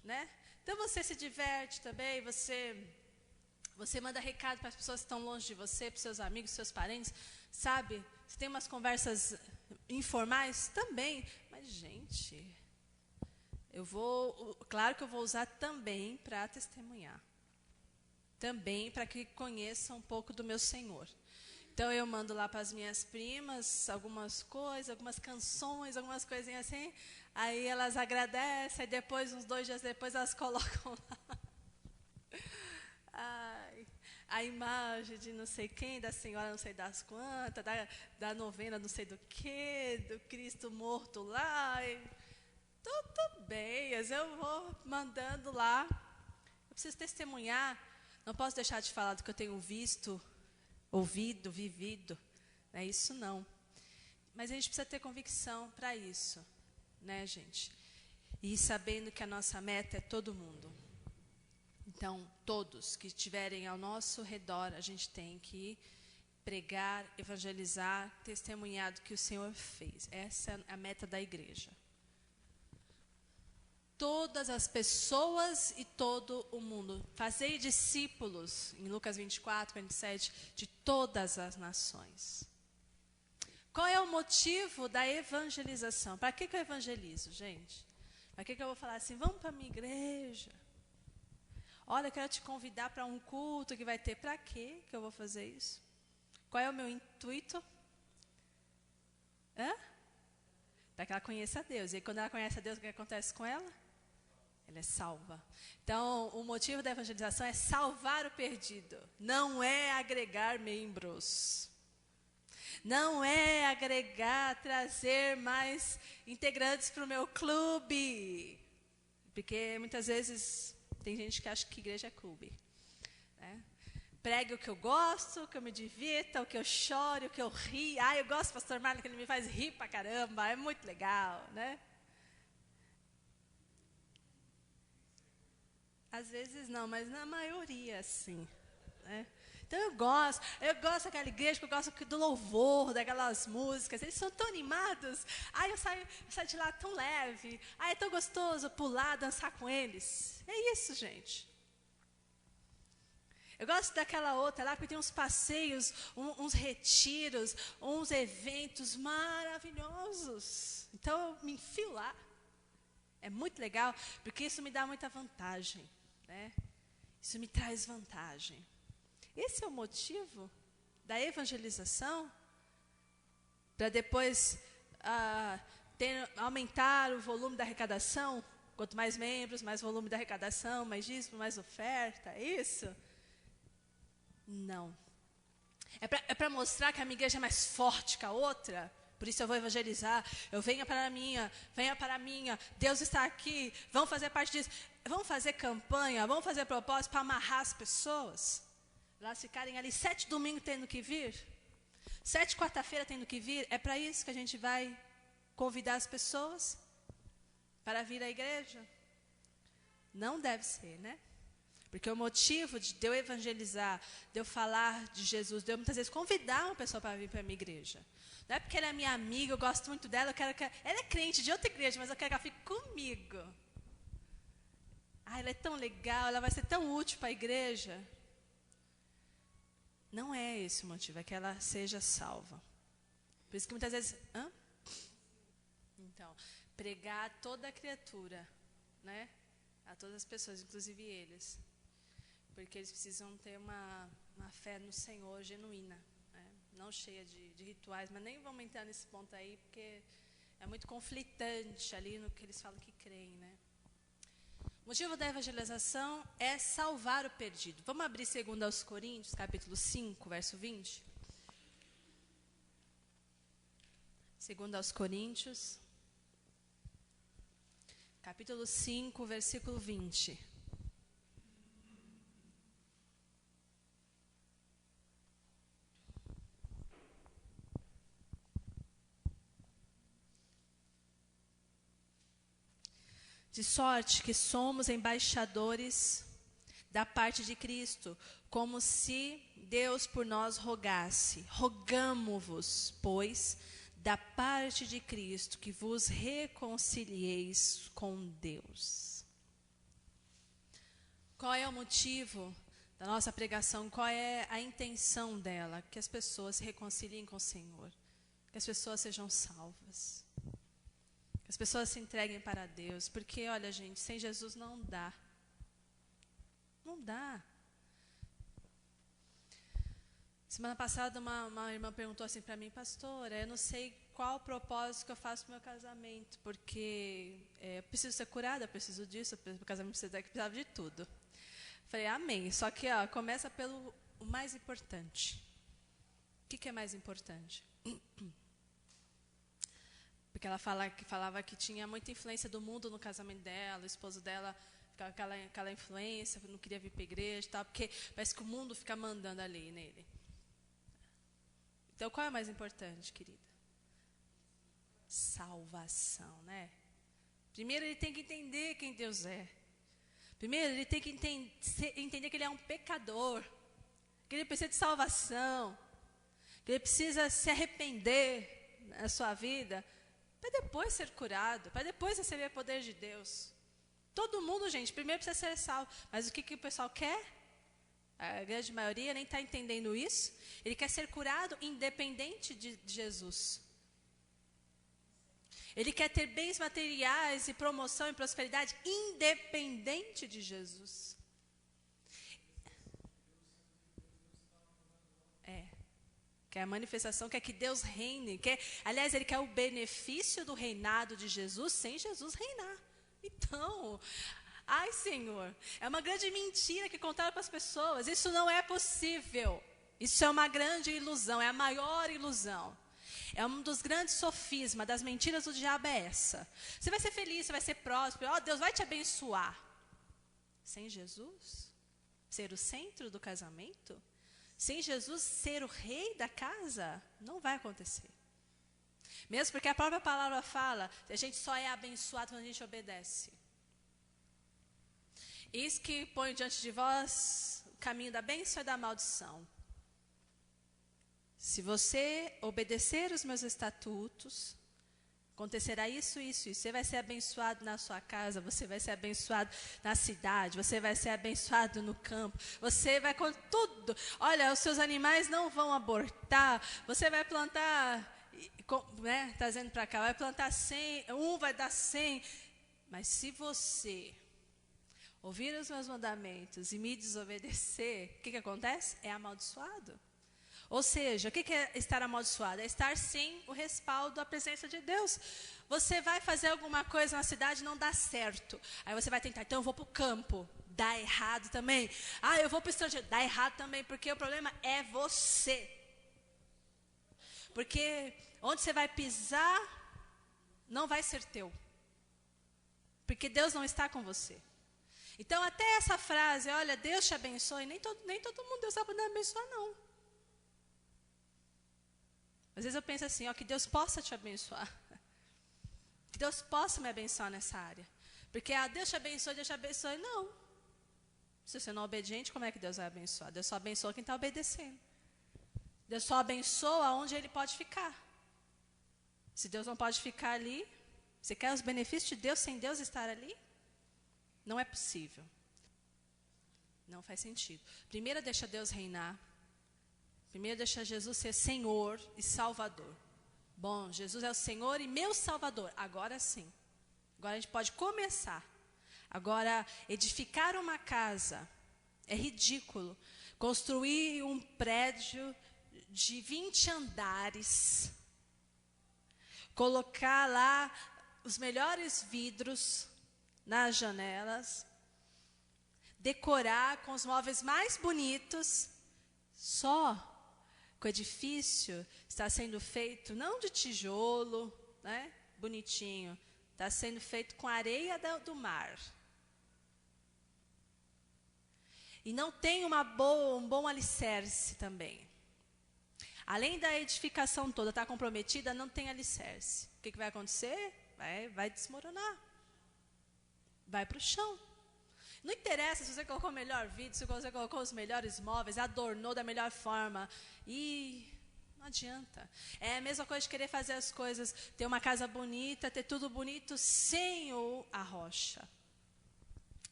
Né? Então você se diverte também, você manda recado para as pessoas que estão longe de você, para os seus amigos, seus parentes, sabe? Você tem umas conversas informais também. Mas, gente, claro que eu vou usar também para testemunhar. Também para que conheçam um pouco do meu Senhor. Então, eu mando lá para as minhas primas algumas coisas, algumas canções, algumas coisinhas assim. Aí elas agradecem, aí depois, uns 2 dias depois, elas colocam lá. A imagem de não sei quem, da senhora não sei das quantas, da novena não sei do que, do Cristo morto lá. Tudo bem, mas eu vou mandando lá. Eu preciso testemunhar. Não posso deixar de falar do que eu tenho visto, ouvido, vivido. Não é isso não. Mas a gente precisa ter convicção para isso, né, gente? E sabendo que a nossa meta é todo mundo. Então, todos que estiverem ao nosso redor, a gente tem que pregar, evangelizar, testemunhar do que o Senhor fez. Essa é a meta da igreja. Todas as pessoas e todo o mundo. Fazei discípulos, em Lucas 24, 27, de todas as nações. Qual é o motivo da evangelização? Para que eu evangelizo, gente? Para que eu vou falar assim, vamos para a minha igreja? Olha, eu quero te convidar para um culto que vai ter. Para que eu vou fazer isso? Qual é o meu intuito? Para que ela conheça a Deus. E quando ela conhece a Deus, o que acontece com ela? Ela é salva. Então, o motivo da evangelização é salvar o perdido. Não é agregar membros. Não é agregar, trazer mais integrantes para o meu clube. Porque muitas vezes tem gente que acha que igreja é clube. Né? Pregue o que eu gosto, o que eu me divirta, o que eu choro, o que eu ri. Eu gosto do pastor Marlon, que ele me faz rir pra caramba. É muito legal, né? Às vezes não, mas na maioria, sim. Né? Então eu gosto daquela igreja, que eu gosto do louvor, daquelas músicas. Eles são tão animados. Eu saio de lá tão leve. É tão gostoso pular, dançar com eles. É isso, gente. Eu gosto daquela outra lá, porque tem uns passeios, uns retiros, uns eventos maravilhosos. Então eu me enfio lá. É muito legal, porque isso me dá muita vantagem. Né? Isso me traz vantagem. Esse é o motivo da evangelização, para depois aumentar o volume da arrecadação. Quanto mais membros, mais volume da arrecadação, mais dízimo, mais oferta, é isso? Não. É para mostrar que a minha igreja é mais forte que a outra? Por isso eu vou evangelizar, venha para a minha, Deus está aqui, vamos fazer parte disso. Vamos fazer campanha, vamos fazer propósito para amarrar as pessoas. Elas ficarem ali 7 domingos tendo que vir, 7 quarta-feira tendo que vir. É para isso que a gente vai convidar as pessoas para vir à igreja? Não deve ser, né? Porque o motivo de eu evangelizar, de eu falar de Jesus, de eu muitas vezes convidar uma pessoa para vir para a minha igreja. Não é porque ela é minha amiga, eu gosto muito dela, eu quero que ela é crente de outra igreja, mas eu quero que ela fique comigo. Ela é tão legal, ela vai ser tão útil para a igreja. Não é esse o motivo, é que ela seja salva. Por isso que muitas vezes... Então, pregar a toda a criatura, né? A todas as pessoas, inclusive eles. Porque eles precisam ter uma fé no Senhor genuína, né? Não cheia de rituais, mas nem vamos entrar nesse ponto aí, porque é muito conflitante ali no que eles falam que creem, né? O motivo da evangelização é salvar o perdido. Vamos abrir 2 Coríntios, capítulo 5, verso 20. 2 Coríntios, capítulo 5, versículo 20. De sorte que somos embaixadores da parte de Cristo, como se Deus por nós rogasse. Rogamo-vos, pois, da parte de Cristo, que vos reconcilieis com Deus. Qual é o motivo da nossa pregação? Qual é a intenção dela? Que as pessoas se reconciliem com o Senhor, que as pessoas sejam salvas, que as pessoas se entreguem para Deus, porque, olha, gente, sem Jesus não dá. Não dá. Semana passada uma irmã perguntou assim para mim: pastora, eu não sei qual o propósito que eu faço para o meu casamento, porque eu preciso ser curada, eu preciso disso, o casamento precisava de tudo. Falei, amém, só que começa pelo o mais importante. O que é mais importante? Porque ela falava que tinha muita influência do mundo no casamento dela, o esposo dela ficava com aquela influência, não queria vir para a igreja e tal, porque parece que o mundo fica mandando ali nele. Então, qual é o mais importante, querida? Salvação, né? Primeiro, ele tem que entender quem Deus é. Primeiro, ele tem que entender que ele é um pecador, que ele precisa de salvação, que ele precisa se arrepender na sua vida, para depois ser curado, para depois receber o poder de Deus. Todo mundo, gente, primeiro precisa ser salvo. Mas o que o pessoal quer? A grande maioria nem está entendendo isso. Ele quer ser curado independente de Jesus. Ele quer ter bens materiais e promoção e prosperidade independente de Jesus. Quer a manifestação, quer que Deus reine. Aliás, ele quer o benefício do reinado de Jesus sem Jesus reinar. Então, ai Senhor, é uma grande mentira que contaram para as pessoas. Isso não é possível. Isso é uma grande ilusão, é a maior ilusão. É um dos grandes sofismas, das mentiras do diabo é essa. Você vai ser feliz, você vai ser próspero, Deus vai te abençoar. Sem Jesus ser o centro do casamento, sem Jesus ser o rei da casa, não vai acontecer. Mesmo porque a própria palavra fala, a gente só é abençoado quando a gente obedece. Eis que põe diante de vós o caminho da bênção e da maldição. Se você obedecer os meus estatutos, acontecerá isso, isso, isso. Você vai ser abençoado na sua casa, você vai ser abençoado na cidade, você vai ser abençoado no campo, você vai com tudo. Olha, os seus animais não vão abortar, você vai plantar, né, trazendo para cá, vai plantar 100, vai dar 100. Mas se você ouvir os meus mandamentos e me desobedecer, o que acontece? É amaldiçoado. Ou seja, o que é estar amaldiçoado? É estar sem o respaldo, a presença de Deus. Você vai fazer alguma coisa na cidade e não dá certo. Aí você vai tentar, então eu vou para o campo. Dá errado também. Eu vou para o estrangeiro. Dá errado também, porque o problema é você. Porque onde você vai pisar, não vai ser teu. Porque Deus não está com você. Então, até essa frase, olha, Deus te abençoe, nem todo mundo Deus está podendo abençoar, não. Às vezes eu penso assim, ó, que Deus possa te abençoar. Que Deus possa me abençoar nessa área. Porque, Deus te abençoe, não. Se você não é obediente, como é que Deus vai abençoar? Deus só abençoa quem está obedecendo. Deus só abençoa onde Ele pode ficar. Se Deus não pode ficar ali, você quer os benefícios de Deus sem Deus estar ali? Não é possível. Não faz sentido. Primeiro deixa Deus reinar. Primeiro deixa Jesus ser Senhor e Salvador. Bom, Jesus é o Senhor e meu Salvador. Agora sim. Agora a gente pode começar. Agora, edificar uma casa é ridículo. Construir um prédio de 20 andares. Colocar lá os melhores vidros nas janelas. Decorar com os móveis mais bonitos. Só que o edifício está sendo feito não de tijolo, né, bonitinho. Está sendo feito com areia do mar. E não tem um bom alicerce também. Além da edificação toda estar comprometida, não tem alicerce. O que vai acontecer? Vai desmoronar. Vai para o chão. Não interessa se você colocou o melhor vidro, se você colocou os melhores móveis, adornou da melhor forma. Não adianta. É a mesma coisa de querer fazer as coisas, ter uma casa bonita, ter tudo bonito sem a rocha.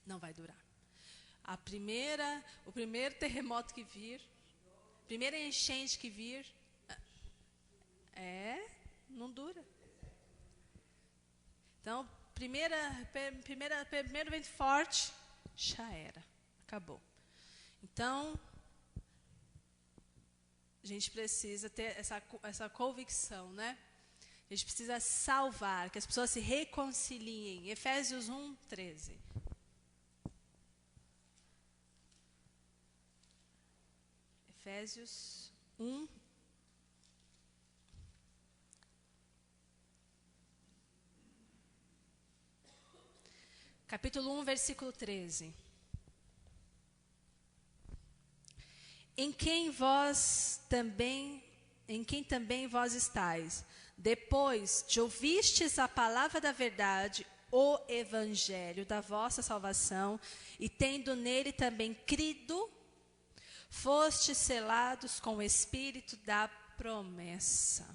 Não vai durar. O primeiro terremoto que vir, primeira enchente que vir, não dura. Então, primeiro vento forte, já era, acabou. Então, a gente precisa ter essa convicção, né? A gente precisa salvar, que as pessoas se reconciliem. Efésios 1:13. Efésios 1. Capítulo 1, versículo 13. Em quem também vós estáis, depois de ouvistes a palavra da verdade, o evangelho da vossa salvação, e tendo nele também crido, fostes selados com o Espírito da promessa.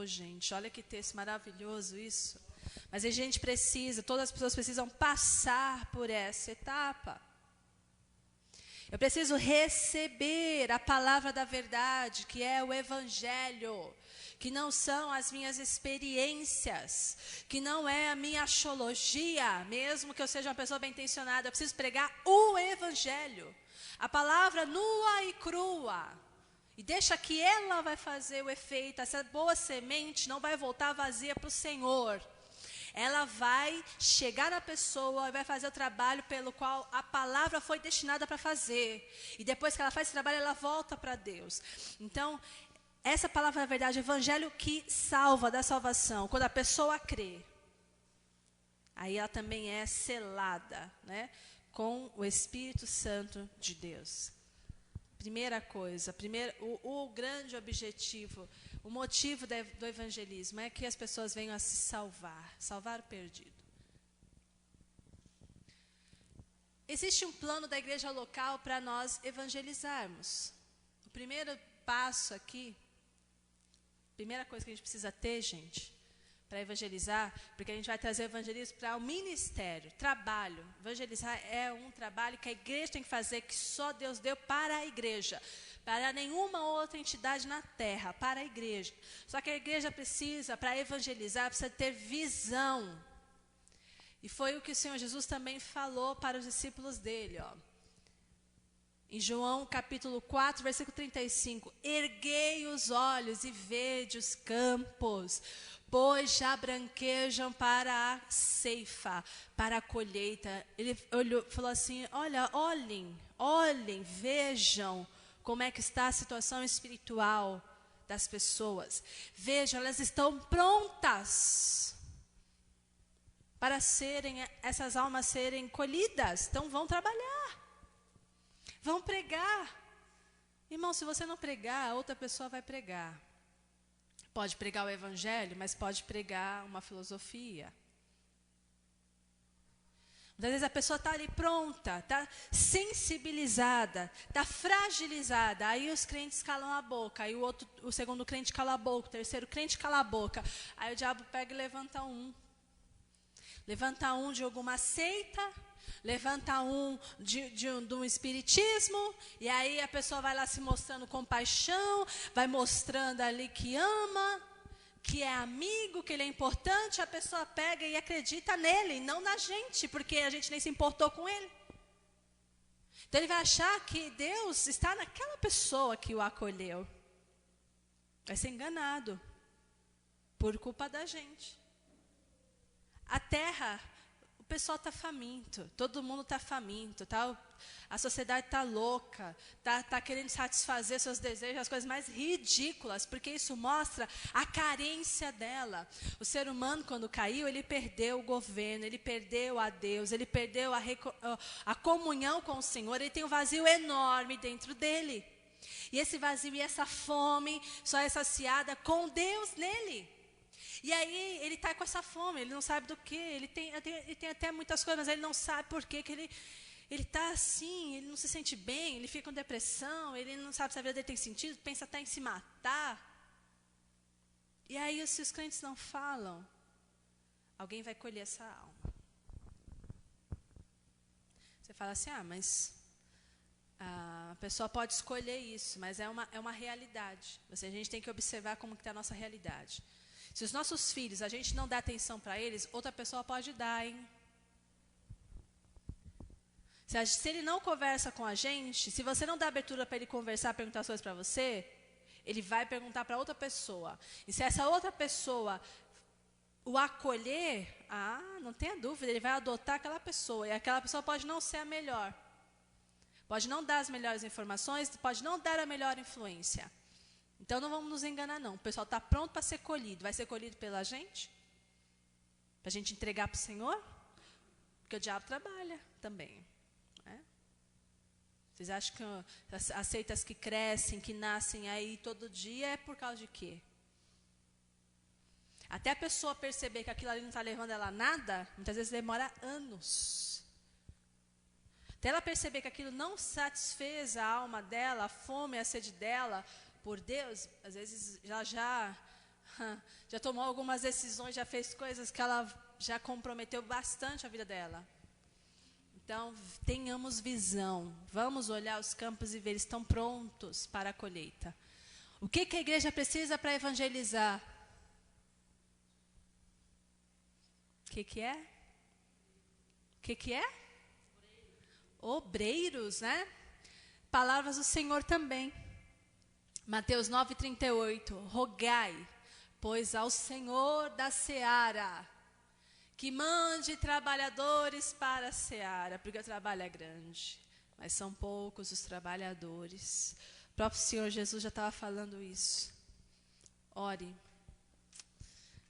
Gente, olha que texto maravilhoso isso. Mas a gente todas as pessoas precisam passar por essa etapa. Eu preciso receber a palavra da verdade, que é o evangelho, que não são as minhas experiências, que não é a minha axiologia, mesmo que eu seja uma pessoa bem intencionada. Eu preciso pregar o evangelho, a palavra nua e crua, e deixa que ela vai fazer o efeito. Essa boa semente não vai voltar vazia para o Senhor. Ela vai chegar na pessoa e vai fazer o trabalho pelo qual a palavra foi destinada para fazer. E depois que ela faz esse trabalho, ela volta para Deus. Então, essa palavra da verdade, evangelho que salva, da salvação, quando a pessoa crê, aí ela também é selada, né, com o Espírito Santo de Deus. Primeira coisa, o grande objetivo, o motivo do evangelismo é que as pessoas venham a se salvar o perdido. Existe um plano da igreja local para nós evangelizarmos. O primeiro passo aqui, primeira coisa que a gente precisa ter, gente, para evangelizar, porque a gente vai trazer o evangelismo para o ministério, trabalho. Evangelizar é um trabalho que a igreja tem que fazer, que só Deus deu para a igreja. Para nenhuma outra entidade na terra, para a igreja. Só que a igreja precisa, para evangelizar, precisa ter visão. E foi o que o Senhor Jesus também falou para os discípulos dele, ó. Em João capítulo 4, versículo 35. Erguei os olhos e vede os campos, pois já branquejam para a ceifa, para a colheita. Ele falou assim, olhem, vejam como é que está a situação espiritual das pessoas. Vejam, elas estão prontas para essas almas serem colhidas. Então vão trabalhar, vão pregar. Irmão, se você não pregar, outra pessoa vai pregar. Pode pregar o evangelho, mas pode pregar uma filosofia. Muitas vezes a pessoa está ali pronta, está sensibilizada, está fragilizada. Aí os crentes calam a boca, aí o segundo crente cala a boca, o terceiro crente cala a boca. Aí o diabo pega e levanta um. Levanta um de alguma seita, levanta um de um espiritismo, e aí a pessoa vai lá se mostrando compaixão, vai mostrando ali que ama, que é amigo, que ele é importante, a pessoa pega e acredita nele, não na gente, porque a gente nem se importou com ele. Então ele vai achar que Deus está naquela pessoa que o acolheu. Vai ser enganado por culpa da gente. A terra, o pessoal está faminto, todo mundo está faminto, tá? A sociedade está louca, tá querendo satisfazer seus desejos, as coisas mais ridículas, porque isso mostra a carência dela. O ser humano, quando caiu, ele perdeu o governo, ele perdeu a Deus, ele perdeu a comunhão com o Senhor, ele tem um vazio enorme dentro dele. E esse vazio e essa fome só é saciada com Deus nele. E aí ele está com essa fome, ele não sabe do que, ele tem até muitas coisas, mas ele não sabe por que ele está assim, ele não se sente bem, ele fica com depressão, ele não sabe se a vida dele tem sentido, pensa até em se matar. E aí, se os crentes não falam, alguém vai colher essa alma. Você fala assim, mas a pessoa pode escolher isso, mas é uma realidade. A gente tem que observar como está a nossa realidade. Se os nossos filhos, a gente não dá atenção para eles, outra pessoa pode dar, hein? Se ele não conversa com a gente, se você não dá abertura para ele conversar, perguntar as coisas para você, ele vai perguntar para outra pessoa. E se essa outra pessoa o acolher, não tenha dúvida, ele vai adotar aquela pessoa. E aquela pessoa pode não ser a melhor. Pode não dar as melhores informações, pode não dar a melhor influência. Então não vamos nos enganar não. O pessoal está pronto para ser colhido. Vai ser colhido pela gente? Para a gente entregar para o Senhor? Porque o diabo trabalha também. Né? Vocês acham que as seitas que crescem, que nascem aí todo dia, é por causa de quê? Até a pessoa perceber que aquilo ali não está levando ela a nada, muitas vezes demora anos. Até ela perceber que aquilo não satisfez a alma dela, a fome, a sede dela, por Deus, às vezes já tomou algumas decisões, já fez coisas que ela já comprometeu bastante a vida dela. Então, tenhamos visão, vamos olhar os campos e ver, eles estão prontos para a colheita. O que a igreja precisa para evangelizar? O que é? O que é? Obreiros, né? Palavras do Senhor também. Mateus 9:38, rogai, pois ao Senhor da seara, que mande trabalhadores para a seara, porque o trabalho é grande, mas são poucos os trabalhadores. O próprio Senhor Jesus já estava falando isso. Ore,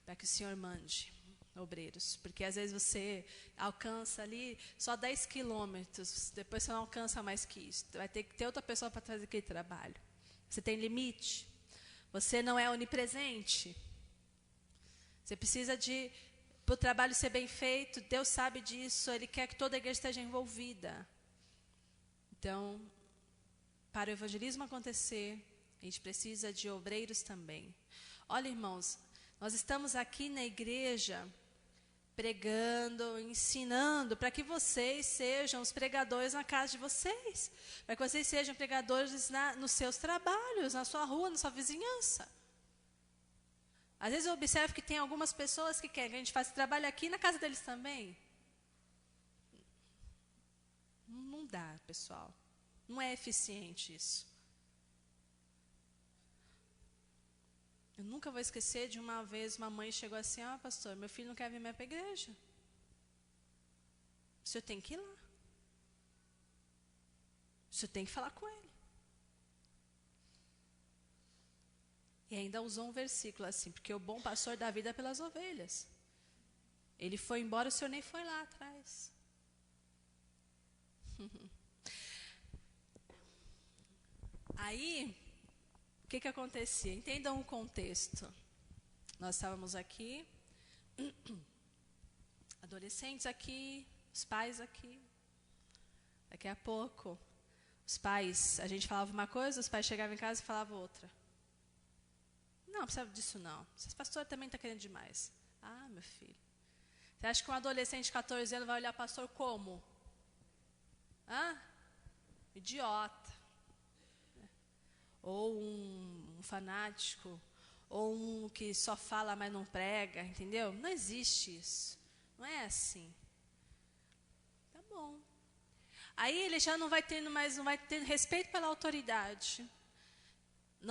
para que o Senhor mande obreiros, porque às vezes você alcança ali só 10 quilômetros, depois você não alcança mais que isso, vai ter que ter outra pessoa para fazer aquele trabalho. Você tem limite, você não é onipresente, você precisa para o trabalho ser bem feito, Deus sabe disso, Ele quer que toda a igreja esteja envolvida. Então, para o evangelismo acontecer, a gente precisa de obreiros também. Olha, irmãos, nós estamos aqui na igreja pregando, ensinando, para que vocês sejam os pregadores na casa de vocês, para que vocês sejam pregadores nos seus trabalhos, na sua rua, na sua vizinhança. Às vezes eu observo que tem algumas pessoas que querem que a gente faça trabalho aqui na casa deles também. Não dá, pessoal. Não é eficiente isso. Eu nunca vou esquecer de uma vez uma mãe chegou assim, pastor, meu filho não quer vir mais para a igreja. O senhor tem que ir lá. O senhor tem que falar com ele. E ainda usou um versículo assim, porque o bom pastor dá vida pelas ovelhas. Ele foi embora, o Senhor nem foi lá atrás. Aí, o que acontecia? Entendam o contexto. Nós estávamos aqui, adolescentes aqui, os pais aqui. Daqui a pouco, os pais, a gente falava uma coisa, os pais chegavam em casa e falavam outra. Não precisa disso não. Esse pastor também está querendo demais. Ah, meu filho. Você acha que um adolescente de 14 anos vai olhar pastor como? Hã? Idiota. Ou um fanático. Ou um que só fala, mas não prega, entendeu? Não existe isso. Não é assim. Tá bom. Aí ele já não vai tendo mais, não vai ter respeito pela autoridade.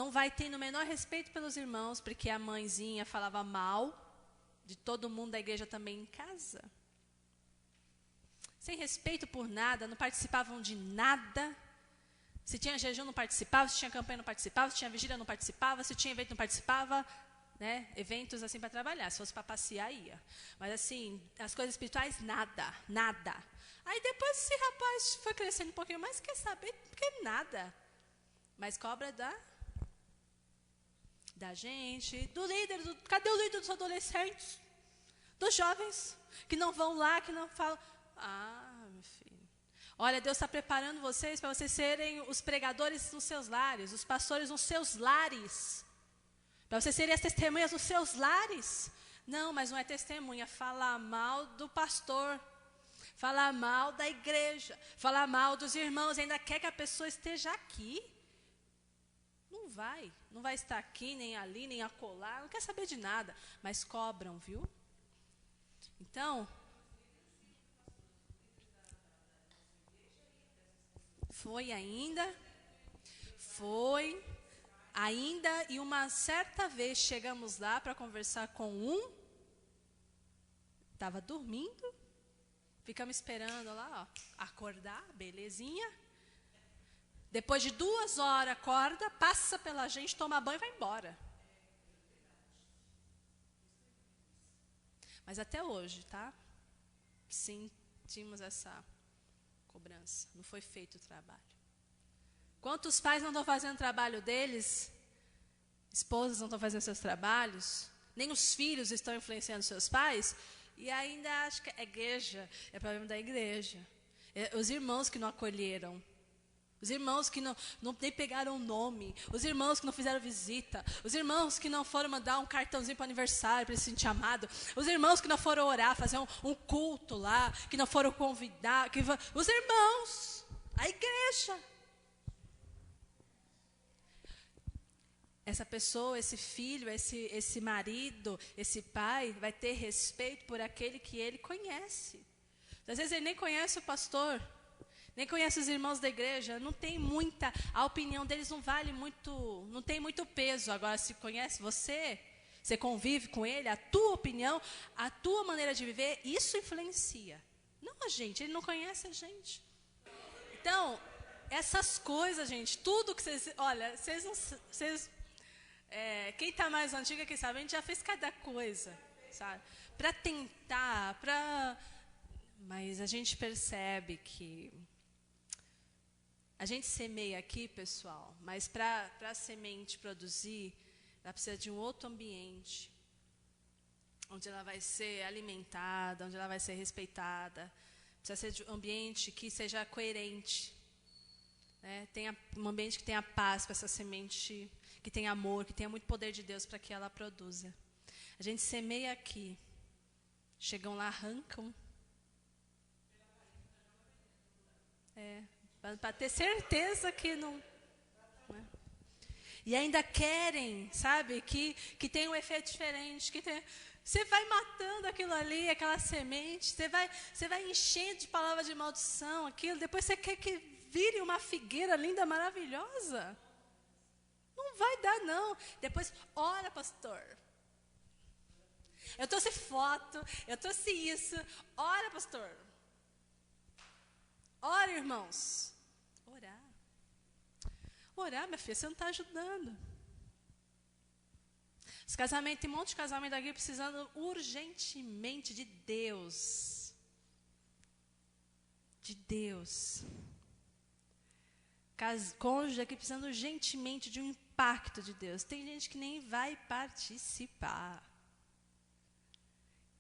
Não vai tendo o menor respeito pelos irmãos, porque a mãezinha falava mal de todo mundo da igreja também em casa. Sem respeito por nada, não participavam de nada. Se tinha jejum, não participava. Se tinha campanha, não participava. Se tinha vigília, não participava. Se tinha evento, não participava. Né? Eventos assim para trabalhar. Se fosse para passear, ia. Mas assim, as coisas espirituais, nada. Nada. Aí depois esse rapaz foi crescendo um pouquinho mais, quer saber? Porque nada. Mas cobra da gente, do líder, cadê o líder dos adolescentes? Dos jovens, que não vão lá, que não falam. Ah, meu filho. Olha, Deus está preparando vocês para vocês serem os pregadores nos seus lares, os pastores nos seus lares. Para vocês serem as testemunhas nos seus lares. Não, mas não é testemunha, falar mal do pastor. Falar mal da igreja. Falar mal dos irmãos, ainda quer que a pessoa esteja aqui. Não vai estar aqui, nem ali, nem acolá, não quer saber de nada, mas cobram, viu? Então, foi ainda, e uma certa vez chegamos lá para conversar com estava dormindo, ficamos esperando lá, ó, acordar, belezinha. Depois de 2 horas, acorda, passa pela gente, toma banho e vai embora. Mas até hoje, tá? Sentimos essa cobrança. Não foi feito o trabalho. Quantos pais não estão fazendo o trabalho deles? Esposas não estão fazendo seus trabalhos? Nem os filhos estão influenciando seus pais? E ainda acho que a igreja, é problema da igreja. Os irmãos que não acolheram. Os irmãos que não nem pegaram o nome. Os irmãos que não fizeram visita. Os irmãos que não foram mandar um cartãozinho para o aniversário, para ele se sentir amado. Os irmãos que não foram orar, fazer um culto lá. Que não foram convidar. Os irmãos. A igreja. Essa pessoa, esse filho, esse marido, esse pai, vai ter respeito por aquele que ele conhece. Às vezes ele nem conhece o pastor. Nem conhece os irmãos da igreja, não tem muita, a opinião deles não vale muito, não tem muito peso. Agora, se conhece você convive com ele, a tua opinião, a tua maneira de viver, isso influencia. Não a gente, ele não conhece a gente. Então, essas coisas, gente, tudo que vocês, olha, quem está mais antiga, quem sabe, a gente já fez cada coisa, sabe? Para tentar, mas a gente percebe que a gente semeia aqui, pessoal, mas para a semente produzir, ela precisa de um outro ambiente, onde ela vai ser alimentada, onde ela vai ser respeitada. Precisa ser de um ambiente que seja coerente, né? Um ambiente que tenha paz para essa semente, que tenha amor, que tenha muito poder de Deus para que ela produza. A gente semeia aqui, chegam lá, arrancam. Para ter certeza que não. Né? E ainda querem, sabe, que tem um efeito diferente. Você vai matando aquilo ali, aquela semente. Você vai enchendo de palavras de maldição aquilo. Depois você quer que vire uma figueira linda, maravilhosa. Não vai dar, não. Depois, ora, pastor. Eu trouxe foto, eu trouxe isso. Ora, pastor. Ora, irmãos. Orar, minha filha, você não está ajudando. Os casamentos, tem um monte de casamento aqui precisando urgentemente de Deus. De Deus. Cônjuge aqui precisando urgentemente de um impacto de Deus. Tem gente que nem vai participar.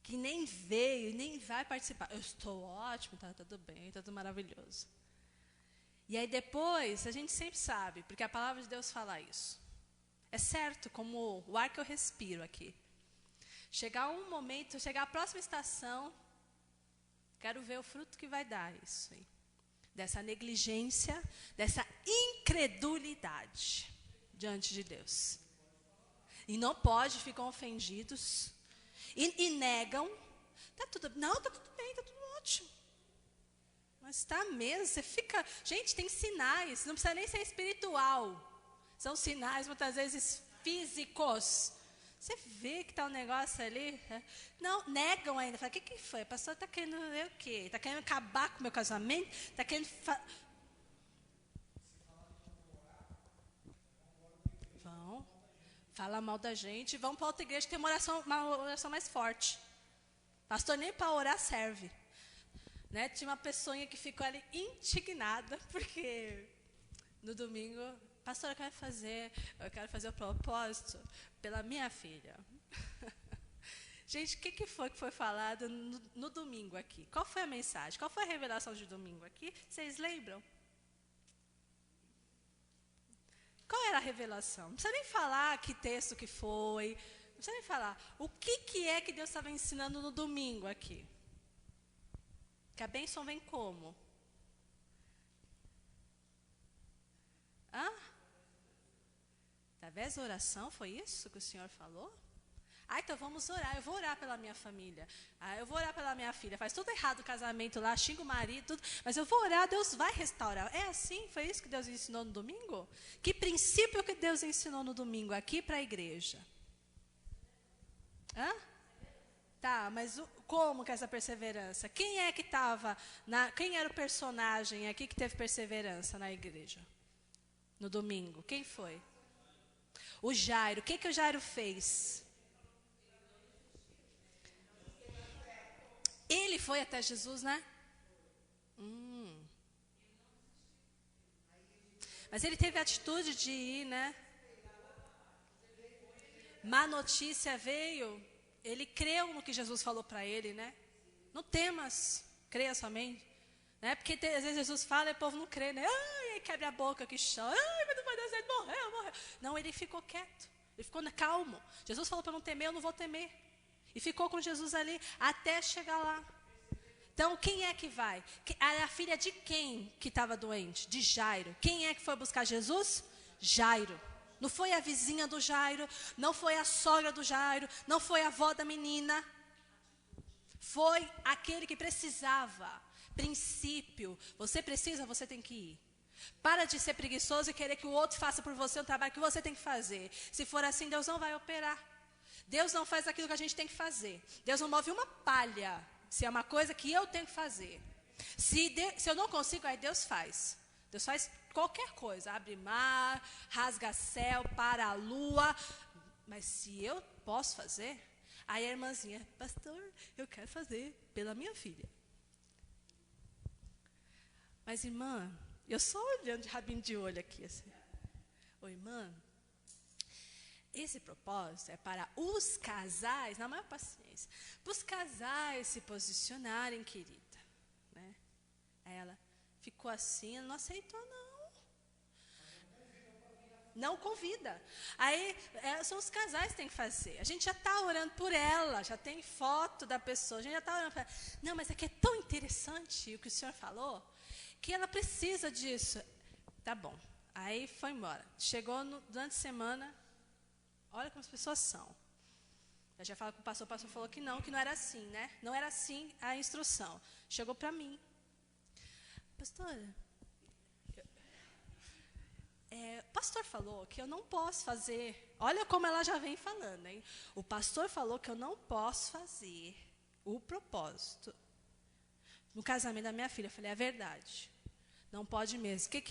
Que nem veio, nem vai participar. Eu estou ótimo, tá tudo bem, tá tudo maravilhoso. E aí depois, a gente sempre sabe, porque a palavra de Deus fala isso. É certo, como o ar que eu respiro aqui. Chegar um momento, chegar a próxima estação, quero ver o fruto que vai dar isso aí. Dessa negligência, dessa incredulidade diante de Deus. E não pode, ficam ofendidos. E negam. Tá tudo bem, tá tudo ótimo. Mas está mesmo, você fica... Gente, tem sinais, não precisa nem ser espiritual. São sinais, muitas vezes, físicos. Você vê que está um negócio ali... Não, negam ainda. Fala, o que foi? A pastora está querendo ver o quê? Está querendo acabar com o meu casamento? Está querendo... Vão. Fala mal da gente. Vão para outra igreja que tem uma oração mais forte. Pastor, nem para orar serve. Né? Tinha uma pessoinha que ficou ali indignada, porque no domingo, pastor, eu quero fazer o propósito pela minha filha. Gente, o que foi falado no domingo aqui? Qual foi a mensagem? Qual foi a revelação de domingo aqui? Vocês lembram? Qual era a revelação? Não precisa nem falar que texto que foi, não precisa nem falar. O que é que Deus estava ensinando no domingo aqui? Que a bênção vem como? Através da oração, foi isso que o Senhor falou? Então vamos orar, eu vou orar pela minha família. Eu vou orar pela minha filha. Faz tudo errado o casamento lá, xinga o marido, tudo, mas eu vou orar, Deus vai restaurar. É assim? Foi isso que Deus ensinou no domingo? Que princípio que Deus ensinou no domingo aqui para a igreja? Tá, mas como que essa perseverança? Quem é que estava, quem era o personagem aqui que teve perseverança na igreja? No domingo, quem foi? O Jairo. O que o Jairo fez? Ele foi até Jesus, né? Mas ele teve a atitude de ir, né? Má notícia veio. Ele creu no que Jesus falou para ele, né? Não temas, creia somente. Né? Porque às vezes Jesus fala e o povo não crê, né? Ai, quebra a boca, que chora. Ai, meu Deus, ele morreu. Não, ele ficou quieto. Ele ficou calmo. Jesus falou para não temer, eu não vou temer. E ficou com Jesus ali até chegar lá. Então, quem é que vai? A filha de quem que estava doente? De Jairo. Quem é que foi buscar Jesus? Jairo. Não foi a vizinha do Jairo, não foi a sogra do Jairo, não foi a avó da menina. Foi aquele que precisava. Princípio. Você precisa, você tem que ir. Para de ser preguiçoso e querer que o outro faça por você um trabalho que você tem que fazer. Se for assim, Deus não vai operar. Deus não faz aquilo que a gente tem que fazer. Deus não move uma palha. Se é uma coisa que eu tenho que fazer. Se eu não consigo, aí Deus faz. Deus faz qualquer coisa. Abre mar, rasga céu, para a lua. Mas se eu posso fazer, aí a irmãzinha, pastor, eu quero fazer pela minha filha. Mas irmã, eu só olhando de rabinho de olho aqui. Assim. Ô irmã, esse propósito é para os casais, na maior paciência, para os casais se posicionarem, querida. Né? Aí ela ficou assim, não aceitou não. Não convida. Aí são os casais que têm que fazer. A gente já está orando por ela, já tem foto da pessoa, a gente já está orando por ela. Não, mas é que é tão interessante o que o senhor falou, que ela precisa disso. Tá bom. Aí foi embora. Chegou durante a semana. Olha como as pessoas são. Eu já falo com o pastor falou que não era assim, né? Não era assim a instrução. Chegou para mim. Pastora, o pastor falou que eu não posso fazer. Olha como ela já vem falando, hein? O pastor falou que eu não posso fazer o propósito no casamento da minha filha. Eu falei, é verdade. Não pode mesmo. O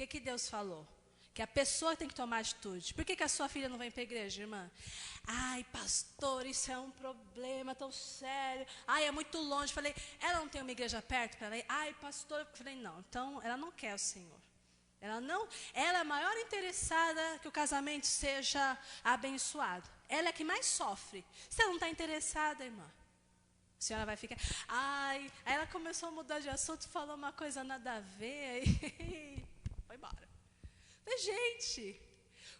que Deus falou? Que a pessoa tem que tomar atitude. Por que a sua filha não vem para a igreja, irmã? Ai, pastor, isso é um problema tão sério. Ai, é muito longe. Falei, ela não tem uma igreja perto para ela ir? Ai, pastor, falei, não. Então, ela não quer o Senhor. Ela é a maior interessada que o casamento seja abençoado. Ela é que mais sofre. Se ela não está interessada, irmã, a senhora vai ficar... Ai, aí ela começou a mudar de assunto, falou uma coisa nada a ver, e foi embora. Gente,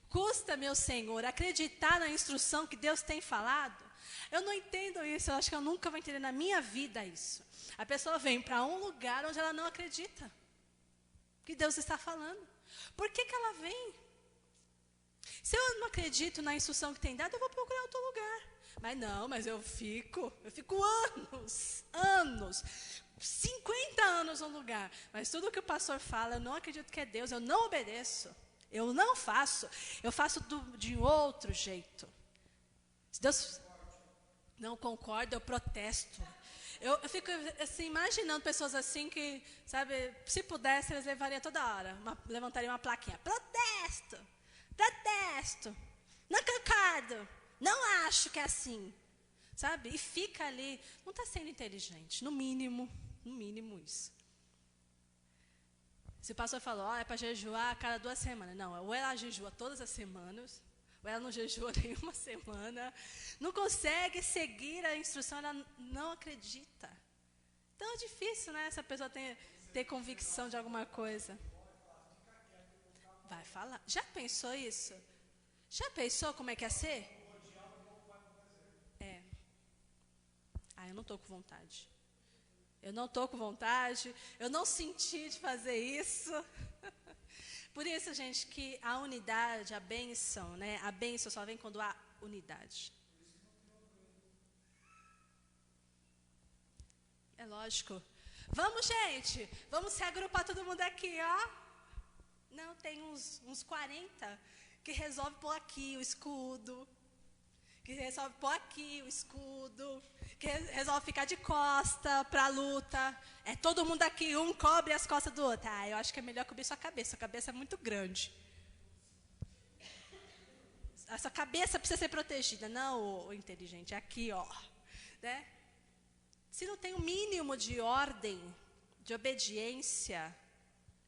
custa, meu Senhor, acreditar na instrução que Deus tem falado? Eu não entendo isso, eu acho que eu nunca vou entender na minha vida isso. A pessoa vem para um lugar onde ela não acredita que Deus está falando. Por que ela vem? Se eu não acredito na instrução que tem dado, eu vou procurar outro lugar. Mas eu fico anos, 50 anos no lugar. Mas tudo que o pastor fala, eu não acredito que é Deus, eu não obedeço. Eu não faço. Eu faço de outro jeito. Se Deus não concorda, eu protesto. Eu fico assim, imaginando pessoas assim que, sabe, se pudesse, eles levariam toda hora. Levantariam uma plaquinha. Protesto! Protesto! Não concordo! Não acho que é assim. Sabe? E fica ali. Não está sendo inteligente. No mínimo isso. Se o pastor falou, é para jejuar a cada 2 semanas. Não, ou ela jejua todas as semanas, ou ela não jejua nenhuma semana. Não consegue seguir a instrução, ela não acredita. Então é difícil, né? Essa pessoa ter convicção de alguma coisa. Vai falar. Já pensou isso? Já pensou como é que é ser? Eu não estou com vontade. Eu não estou com vontade. Eu não senti de fazer isso. Por isso, gente, que a unidade, a bênção, né? A bênção só vem quando há unidade. É lógico. Vamos, gente. Vamos se agrupar todo mundo aqui, ó. Não, tem uns 40 que resolve pôr aqui o escudo. Que resolve pôr aqui o escudo. Que resolve ficar de costa para a luta. É todo mundo aqui, um cobre as costas do outro. Eu acho que é melhor cobrir sua cabeça. Sua cabeça é muito grande. A sua cabeça precisa ser protegida. Não, o inteligente. Aqui, ó. Né? Se não tem o mínimo de ordem, de obediência,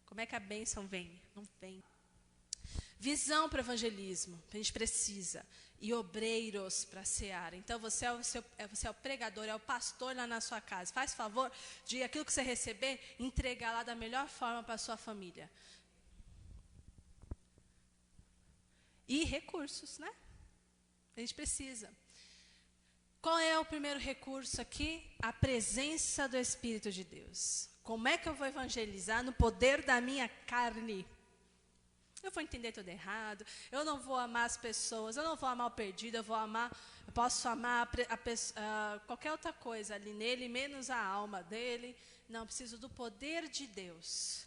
como é que a bênção vem? Não vem. Visão para o evangelismo. A gente precisa. E obreiros para a seara. Então, você é o pregador, é o pastor lá na sua casa. Faz favor de aquilo que você receber, entregar lá da melhor forma para a sua família. E recursos, né? A gente precisa. Qual é o primeiro recurso aqui? A presença do Espírito de Deus. Como é que eu vou evangelizar no poder da minha carne? Eu vou entender tudo errado, eu não vou amar as pessoas, eu não vou amar o perdido, eu posso amar qualquer outra coisa ali nele, menos a alma dele. Não, preciso do poder de Deus.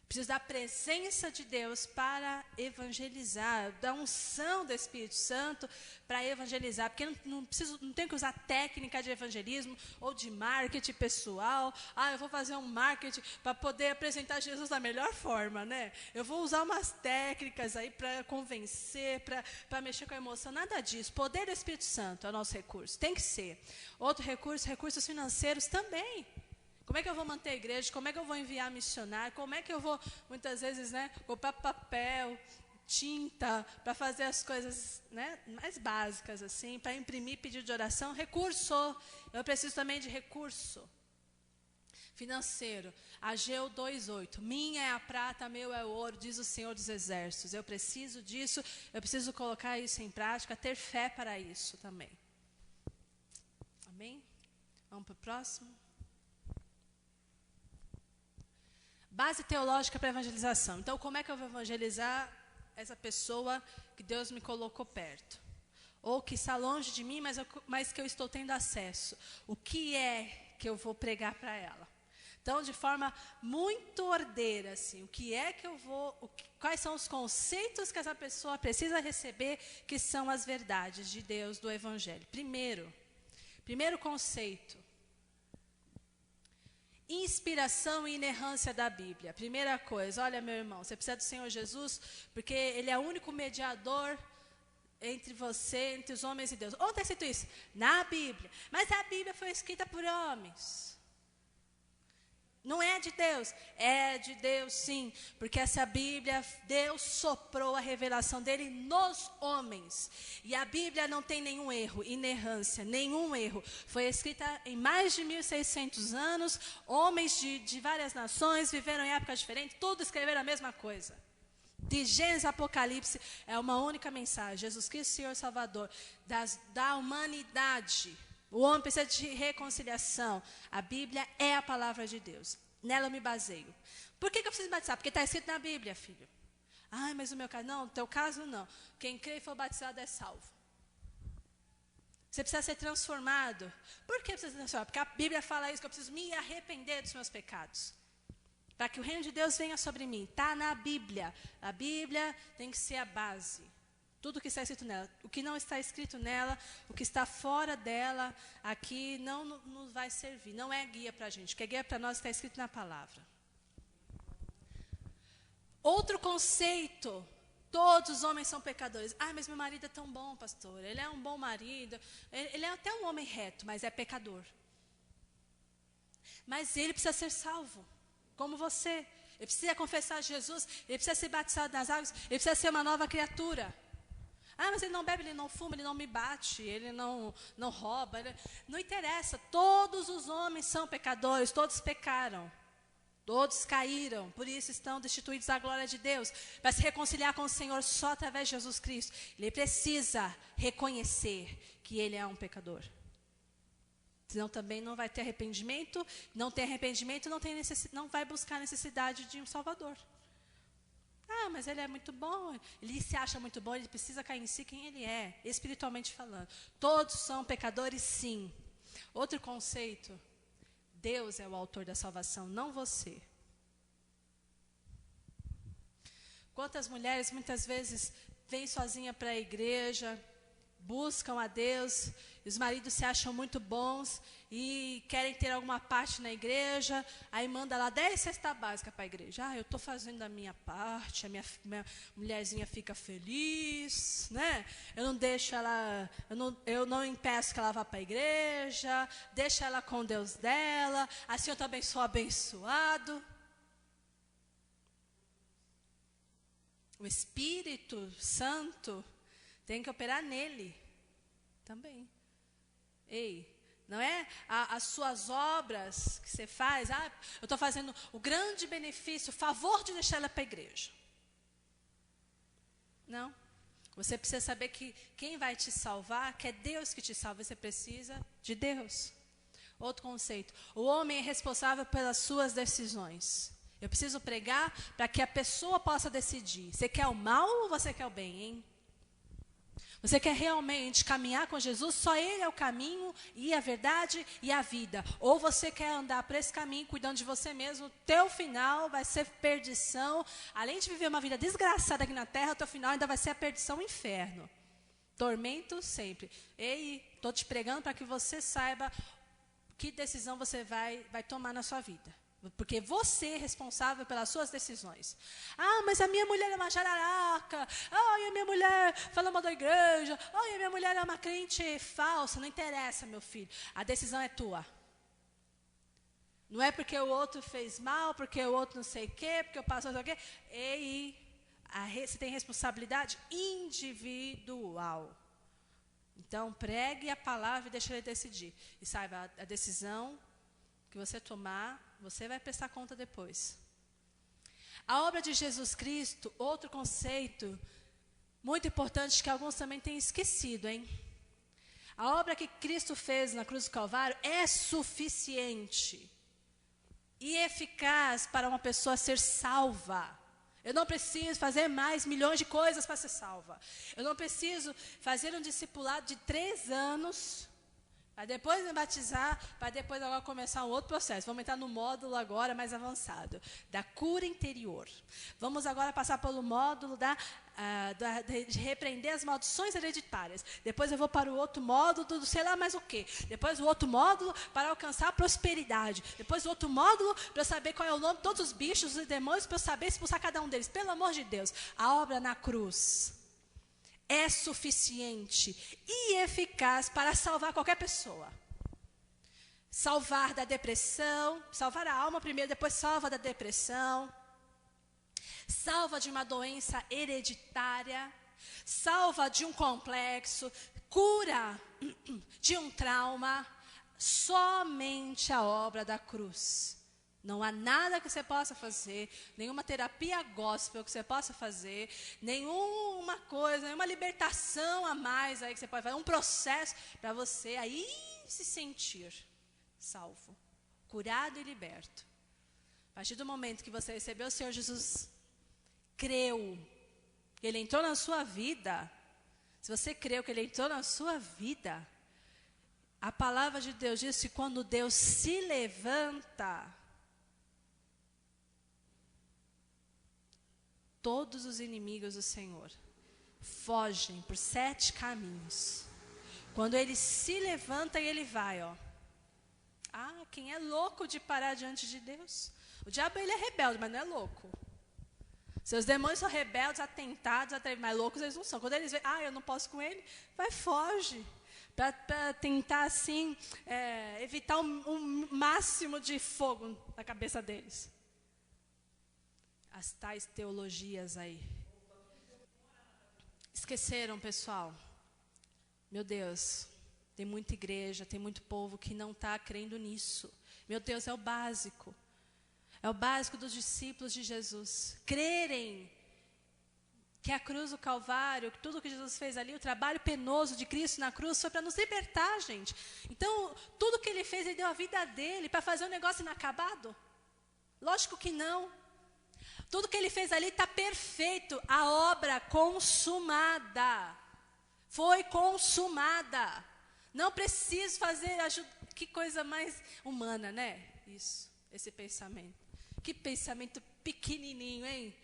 Preciso da presença de Deus para evangelizar, da unção do Espírito Santo para evangelizar, porque não tenho que usar técnica de evangelismo ou de marketing pessoal. Eu vou fazer um marketing para poder apresentar Jesus da melhor forma, né? Eu vou usar umas técnicas aí para convencer, para mexer com a emoção, nada disso. Poder do Espírito Santo é o nosso recurso, tem que ser. Outro recurso, recursos financeiros também. Como é que eu vou manter a igreja? Como é que eu vou enviar missionário? Como é que eu vou, muitas vezes, né, comprar papel, tinta, para fazer as coisas, né, mais básicas, assim, para imprimir pedido de oração? Recurso. Eu preciso também de recurso financeiro. Ageu 2:8. Minha é a prata, meu é o ouro, diz o Senhor dos Exércitos. Eu preciso disso, eu preciso colocar isso em prática, ter fé para isso também. Amém? Vamos para o próximo. Base teológica para evangelização. Então, como é que eu vou evangelizar essa pessoa que Deus me colocou perto? Ou que está longe de mim, mas que eu estou tendo acesso. O que é que eu vou pregar para ela? Então, de forma muito ordeira, assim, o que é que eu vou... quais são os conceitos que essa pessoa precisa receber, que são as verdades de Deus, do Evangelho? Primeiro conceito. Inspiração e inerrância da Bíblia. Primeira coisa, olha, meu irmão, você precisa do Senhor Jesus, porque Ele é o único mediador entre você, entre os homens e Deus. Onde está escrito isso? Na Bíblia. Mas a Bíblia foi escrita por homens. Não é de Deus? É de Deus, sim. Porque essa Bíblia, Deus soprou a revelação dele nos homens. E a Bíblia não tem nenhum erro, inerrância, nenhum erro. Foi escrita em mais de 1.600 anos. Homens de várias nações viveram em épocas diferentes. Tudo escreveram a mesma coisa. De Gênesis a Apocalipse é uma única mensagem. Jesus Cristo, Senhor Salvador. Da humanidade. O homem precisa de reconciliação. A Bíblia é a palavra de Deus. Nela eu me baseio. Por que eu preciso batizar? Porque está escrito na Bíblia, filho. Ai, mas o meu caso... Não, no teu caso não. Quem crê e for batizado é salvo. Você precisa ser transformado. Por que precisa ser transformado? Porque a Bíblia fala isso, que eu preciso me arrepender dos meus pecados. Para que o reino de Deus venha sobre mim. Está na Bíblia. A Bíblia tem que ser a base. Tudo que está escrito nela. O que não está escrito nela, o que está fora dela, aqui não nos vai servir. Não é guia para a gente. O que é guia para nós está escrito na palavra. Outro conceito. Todos os homens são pecadores. Ah, mas meu marido é tão bom, pastor. Ele é um bom marido. Ele é até um homem reto, mas é pecador. Mas ele precisa ser salvo. Como você. Ele precisa confessar Jesus. Ele precisa ser batizado nas águas. Ele precisa ser uma nova criatura. Ah, mas ele não bebe, ele não fuma, ele não me bate, ele não rouba. Não interessa, todos os homens são pecadores, todos pecaram. Todos caíram, por isso estão destituídos da glória de Deus. Para se reconciliar com o Senhor só através de Jesus Cristo, ele precisa reconhecer que ele é um pecador. Senão também não vai ter arrependimento, não tem arrependimento, não vai buscar a necessidade de um Salvador. Ah, mas ele é muito bom, ele se acha muito bom, ele precisa cair em si quem ele é, espiritualmente falando. Todos são pecadores, sim. Outro conceito, Deus é o autor da salvação, não você. Quantas mulheres muitas vezes vêm sozinha para a igreja, buscam a Deus, e os maridos se acham muito bons e querem ter alguma parte na igreja, aí manda lá 10 cestas básicas para a igreja. Ah, eu estou fazendo a minha parte, a minha mulherzinha fica feliz, né? Eu não deixo ela, eu não impeço que ela vá para a igreja, deixa ela com Deus dela, assim eu também sou abençoado. O Espírito Santo tem que operar nele também. Ei, não é as suas obras que você faz. Ah, eu estou fazendo o grande benefício, o favor de deixar ela para a igreja. Não. Você precisa saber que quem vai te salvar, que é Deus que te salva, você precisa de Deus. Outro conceito. O homem é responsável pelas suas decisões. Eu preciso pregar para que a pessoa possa decidir. Você quer o mal ou você quer o bem, hein? Você quer realmente caminhar com Jesus? Só Ele é o caminho e a verdade e a vida. Ou você quer andar por esse caminho, cuidando de você mesmo, teu final vai ser perdição. Além de viver uma vida desgraçada aqui na terra, teu final ainda vai ser a perdição, o inferno. Tormento sempre. Ei, estou te pregando para que você saiba que decisão você vai tomar na sua vida. Porque você é responsável pelas suas decisões. Ah, mas a minha mulher é uma jararaca. Ah, a minha mulher fala mal da igreja. Ah, a minha mulher é uma crente falsa. Não interessa, meu filho. A decisão é tua. Não é porque o outro fez mal, porque o outro não sei o quê, porque eu passo não sei o quê. Ei, você tem responsabilidade individual. Então, pregue a palavra e deixe ele decidir. E saiba, a decisão que você tomar, você vai prestar conta depois. A obra de Jesus Cristo, outro conceito muito importante que alguns também têm esquecido, hein? A obra que Cristo fez na cruz do Calvário é suficiente e eficaz para uma pessoa ser salva. Eu não preciso fazer mais milhões de coisas para ser salva. Eu não preciso fazer um discipulado de 3 anos Para depois me batizar, para depois agora começar um outro processo. Vamos entrar no módulo agora mais avançado, da cura interior. Vamos agora passar pelo módulo de repreender as maldições hereditárias. Depois eu vou para o outro módulo do sei lá mais o quê. Depois o outro módulo para alcançar a prosperidade. Depois o outro módulo para eu saber qual é o nome de todos os bichos e demônios, para eu saber expulsar cada um deles. Pelo amor de Deus, a obra na cruz é suficiente e eficaz para salvar qualquer pessoa. Salvar da depressão, salvar a alma primeiro, depois salva da depressão. Salva de uma doença hereditária, salva de um complexo, cura de um trauma. Somente a obra da cruz. Não há nada que você possa fazer, nenhuma terapia gospel que você possa fazer, nenhuma coisa, nenhuma libertação a mais aí que você pode fazer, um processo para você aí se sentir salvo, curado e liberto. A partir do momento que você recebeu o Senhor Jesus, creu que Ele entrou na sua vida, se você creu que Ele entrou na sua vida, a palavra de Deus diz que quando Deus se levanta, todos os inimigos do Senhor fogem por 7 caminhos. Quando Ele se levanta e Ele vai, ó. Ah, quem é louco de parar diante de Deus? O diabo, ele é rebelde, mas não é louco. Seus demônios são rebeldes, atentados, mas loucos eles não são. Quando eles veem, eu não posso com ele, vai, foge. Para tentar, assim, evitar um máximo de fogo na cabeça deles. As tais teologias aí. Esqueceram, pessoal? Meu Deus, tem muita igreja, tem muito povo que não está crendo nisso. Meu Deus, é o básico. É o básico dos discípulos de Jesus. Crerem que a cruz do Calvário, que tudo que Jesus fez ali, o trabalho penoso de Cristo na cruz foi para nos libertar, gente. Então, tudo que Ele fez, Ele deu a vida dele para fazer um negócio inacabado? Lógico que não. Tudo que Ele fez ali está perfeito. A obra consumada. Foi consumada. Não preciso fazer ajuda. Que coisa mais humana, né? Isso, esse pensamento. Que pensamento pequenininho, hein?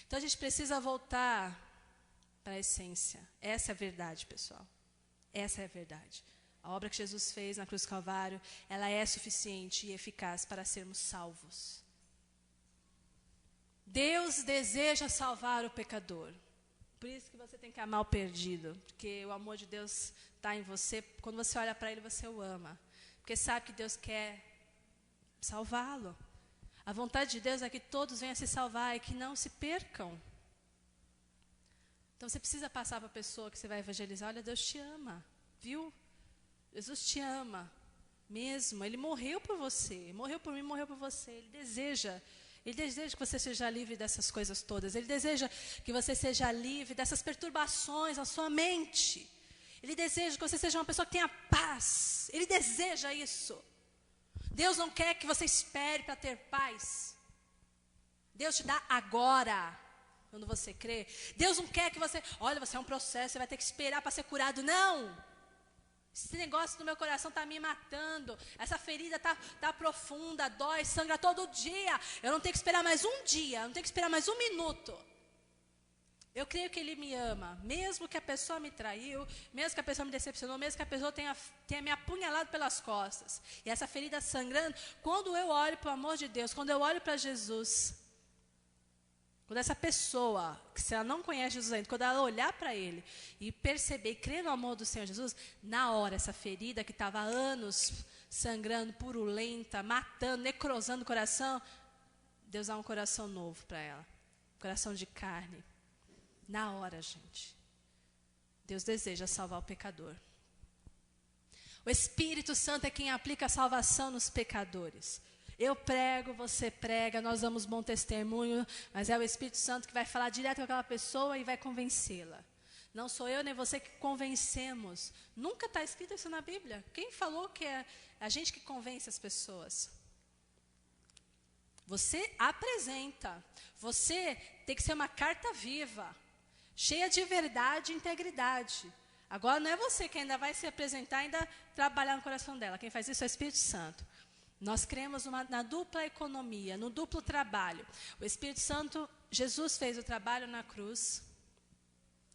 Então a gente precisa voltar para a essência. Essa é a verdade, pessoal. Essa é a verdade. A obra que Jesus fez na cruz do Calvário, ela é suficiente e eficaz para sermos salvos. Deus deseja salvar o pecador. Por isso que você tem que amar o perdido. Porque o amor de Deus está em você. Quando você olha para Ele, você o ama. Porque sabe que Deus quer salvá-lo. A vontade de Deus é que todos venham a se salvar e que não se percam. Então você precisa passar para a pessoa que você vai evangelizar. Olha, Deus te ama. Viu? Jesus te ama. Mesmo. Ele morreu por você. Morreu por mim, morreu por você. Ele deseja que você seja livre dessas coisas todas. Ele deseja que você seja livre dessas perturbações na sua mente. Ele deseja que você seja uma pessoa que tenha paz. Ele deseja isso. Deus não quer que você espere para ter paz. Deus te dá agora, quando você crê. Deus não quer que você, olha, você é um processo, você vai ter que esperar para ser curado. Não! Esse negócio no meu coração está me matando. Essa ferida tá profunda, dói, sangra todo dia. Eu não tenho que esperar mais um dia, eu não tenho que esperar mais um minuto. Eu creio que Ele me ama, mesmo que a pessoa me traiu, mesmo que a pessoa me decepcionou, mesmo que a pessoa tenha me apunhalado pelas costas. E essa ferida sangrando, quando eu olho para o amor de Deus, quando eu olho para Jesus, quando essa pessoa, que se ela não conhece Jesus ainda, quando ela olhar para Ele e perceber, crer no amor do Senhor Jesus, na hora, essa ferida que estava há anos sangrando, purulenta, matando, necrosando o coração, Deus dá um coração novo para ela, um coração de carne. Na hora, gente. Deus deseja salvar o pecador. O Espírito Santo é quem aplica a salvação nos pecadores. Eu prego, você prega, nós damos bom testemunho, mas é o Espírito Santo que vai falar direto com aquela pessoa e vai convencê-la. Não sou eu nem você que convencemos. Nunca está escrito isso na Bíblia. Quem falou que é a gente que convence as pessoas? Você apresenta. Você tem que ser uma carta viva, cheia de verdade e integridade. Agora não é você que ainda vai se apresentar, ainda trabalhar no coração dela. Quem faz isso é o Espírito Santo. Nós cremos na dupla economia, no duplo trabalho. O Espírito Santo, Jesus fez o trabalho na cruz.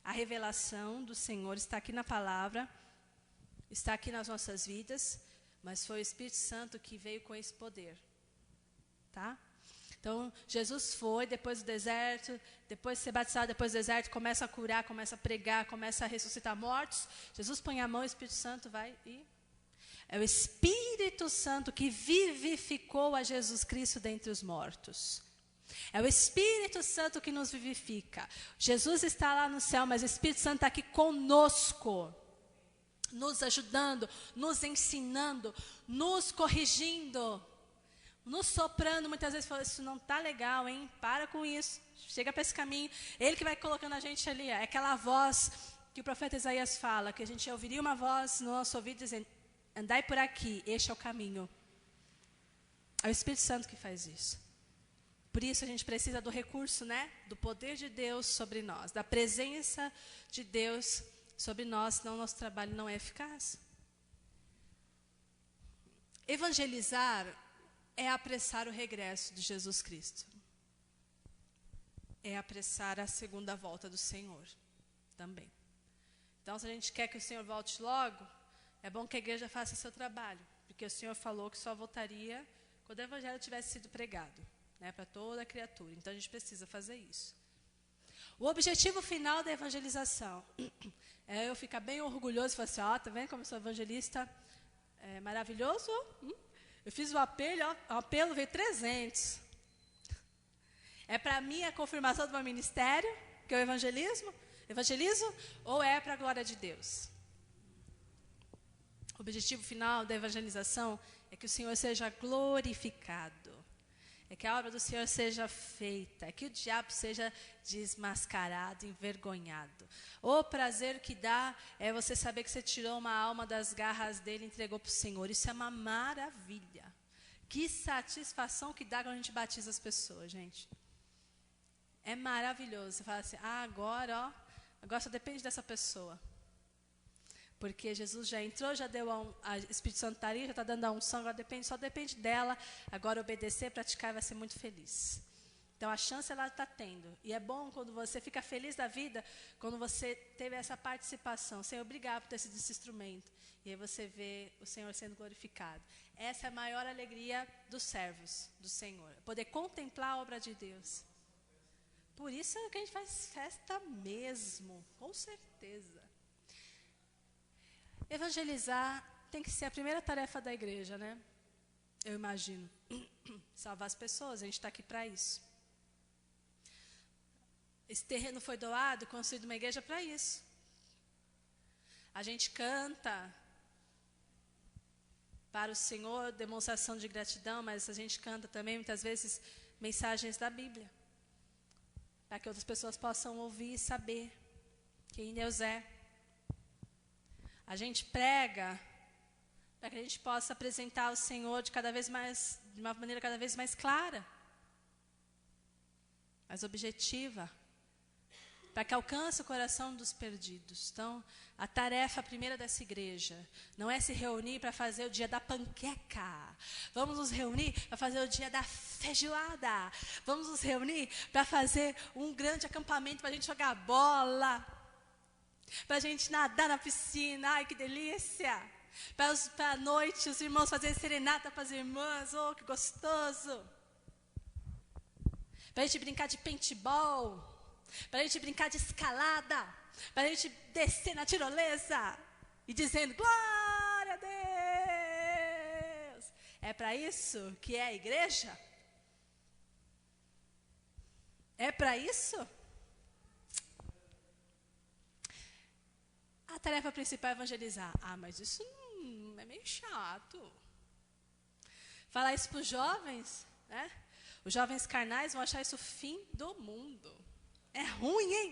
A revelação do Senhor está aqui na palavra, está aqui nas nossas vidas, mas foi o Espírito Santo que veio com esse poder. Tá? Então, Jesus foi, depois do deserto, depois de ser batizado, depois do deserto, começa a curar, começa a pregar, começa a ressuscitar mortos. Jesus põe a mão, o Espírito Santo vai e... É o Espírito Santo que vivificou a Jesus Cristo dentre os mortos. É o Espírito Santo que nos vivifica. Jesus está lá no céu, mas o Espírito Santo está aqui conosco, nos ajudando, nos ensinando, nos corrigindo, nos soprando. Muitas vezes falando, isso não está legal, hein? Para com isso, chega para esse caminho. Ele que vai colocando a gente ali, é aquela voz que o profeta Isaías fala, que a gente ouviria uma voz no nosso ouvido dizendo, andai por aqui, este é o caminho. É o Espírito Santo que faz isso. Por isso a gente precisa do recurso, né? Do poder de Deus sobre nós, da presença de Deus sobre nós, senão o nosso trabalho não é eficaz. Evangelizar é apressar o regresso de Jesus Cristo. É apressar a segunda volta do Senhor também. Então, se a gente quer que o Senhor volte logo, é bom que a igreja faça seu trabalho, porque o Senhor falou que só voltaria quando o evangelho tivesse sido pregado, né, para toda a criatura. Então, a gente precisa fazer isso. O objetivo final da evangelização é eu ficar bem orgulhoso e falar assim, ó, tá vendo como eu sou evangelista maravilhoso? Eu fiz o apelo veio 300. É para mim a confirmação do meu ministério, que é o evangelizo, ou é para a glória de Deus? O objetivo final da evangelização é que o Senhor seja glorificado, é que a obra do Senhor seja feita, é que o diabo seja desmascarado, envergonhado. O prazer que dá é você saber que você tirou uma alma das garras dele e entregou para o Senhor. Isso é uma maravilha. Que satisfação que dá quando a gente batiza as pessoas, gente. É maravilhoso. Você fala assim, agora só depende dessa pessoa. Porque Jesus já entrou, já deu o Espírito Santo está ali, já está dando a unção, agora só depende dela. Agora obedecer, praticar, vai ser muito feliz. Então a chance ela está tendo. E é bom quando você fica feliz da vida, quando você teve essa participação. Senhor, obrigado por ter sido esse instrumento. E aí você vê o Senhor sendo glorificado. Essa é a maior alegria dos servos do Senhor. Poder contemplar a obra de Deus. Por isso é que a gente faz festa mesmo, com certeza. Evangelizar tem que ser a primeira tarefa da igreja, né? Eu imagino. Salvar as pessoas, a gente está aqui para isso. Esse terreno foi doado, construído uma igreja para isso. A gente canta para o Senhor, demonstração de gratidão, mas a gente canta também, muitas vezes, mensagens da Bíblia. Para que outras pessoas possam ouvir e saber quem Deus é. A gente prega para que a gente possa apresentar o Senhor de uma maneira cada vez mais clara, mais objetiva, para que alcance o coração dos perdidos. Então, a tarefa primeira dessa igreja não é se reunir para fazer o dia da panqueca. Vamos nos reunir para fazer o dia da feijoada. Vamos nos reunir para fazer um grande acampamento para a gente jogar bola. Para a gente nadar na piscina, ai que delícia. Para a noite os irmãos fazerem serenata para as irmãs, oh que gostoso. Para a gente brincar de paintball, para a gente brincar de escalada, para a gente descer na tirolesa e dizendo glória a Deus. É para isso que é a igreja? É para isso? A tarefa principal é evangelizar. Mas isso é meio chato. Falar isso para os jovens, né? Os jovens carnais vão achar isso o fim do mundo. É ruim, hein?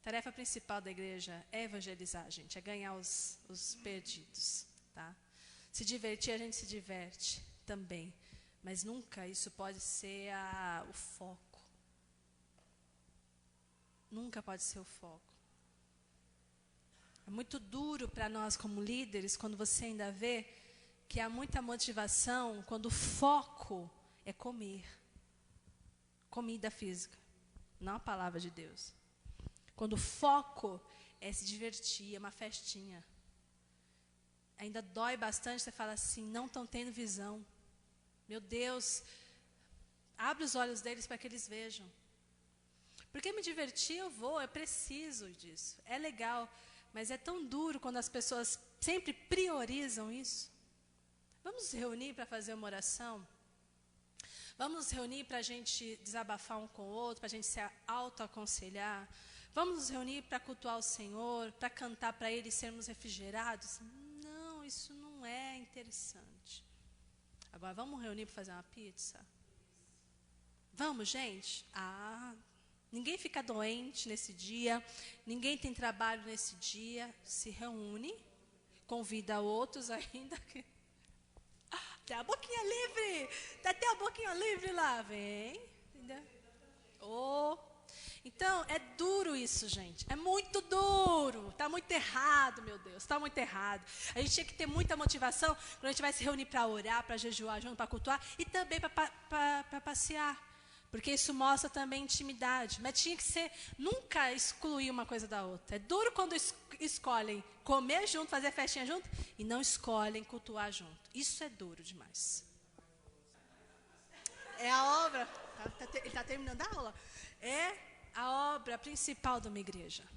A tarefa principal da igreja é evangelizar, gente. É ganhar os perdidos, tá? Se divertir, a gente se diverte também. Mas nunca isso pode ser o foco. Nunca pode ser o foco. É muito duro para nós como líderes, quando você ainda vê que há muita motivação, quando o foco é comer. Comida física, não a palavra de Deus. Quando o foco é se divertir, é uma festinha. Ainda dói bastante, você fala assim, não estão tendo visão. Meu Deus, abre os olhos deles para que eles vejam. Porque me divertir eu vou, eu preciso disso. É legal, mas é tão duro quando as pessoas sempre priorizam isso. Vamos nos reunir para fazer uma oração? Vamos nos reunir para a gente desabafar um com o outro, para a gente se autoaconselhar? Vamos nos reunir para cultuar o Senhor, para cantar para Ele e sermos refrigerados? Não, isso não é interessante. Agora, vamos reunir para fazer uma pizza? Vamos, gente? Ninguém fica doente nesse dia, ninguém tem trabalho nesse dia, se reúne, convida outros ainda. Tem a boquinha livre, tá até a boquinha livre lá, vem, entendeu? Então, é duro isso, gente, é muito duro, está muito errado, meu Deus, está muito errado. A gente tinha que ter muita motivação quando a gente vai se reunir para orar, para jejuar junto, para cultuar e também para passear. Porque isso mostra também intimidade. Mas tinha que ser, nunca excluir uma coisa da outra. É duro quando escolhem comer junto, fazer festinha junto, e não escolhem cultuar junto. Isso é duro demais. É a obra, ele está terminando a aula, é a obra principal de uma igreja.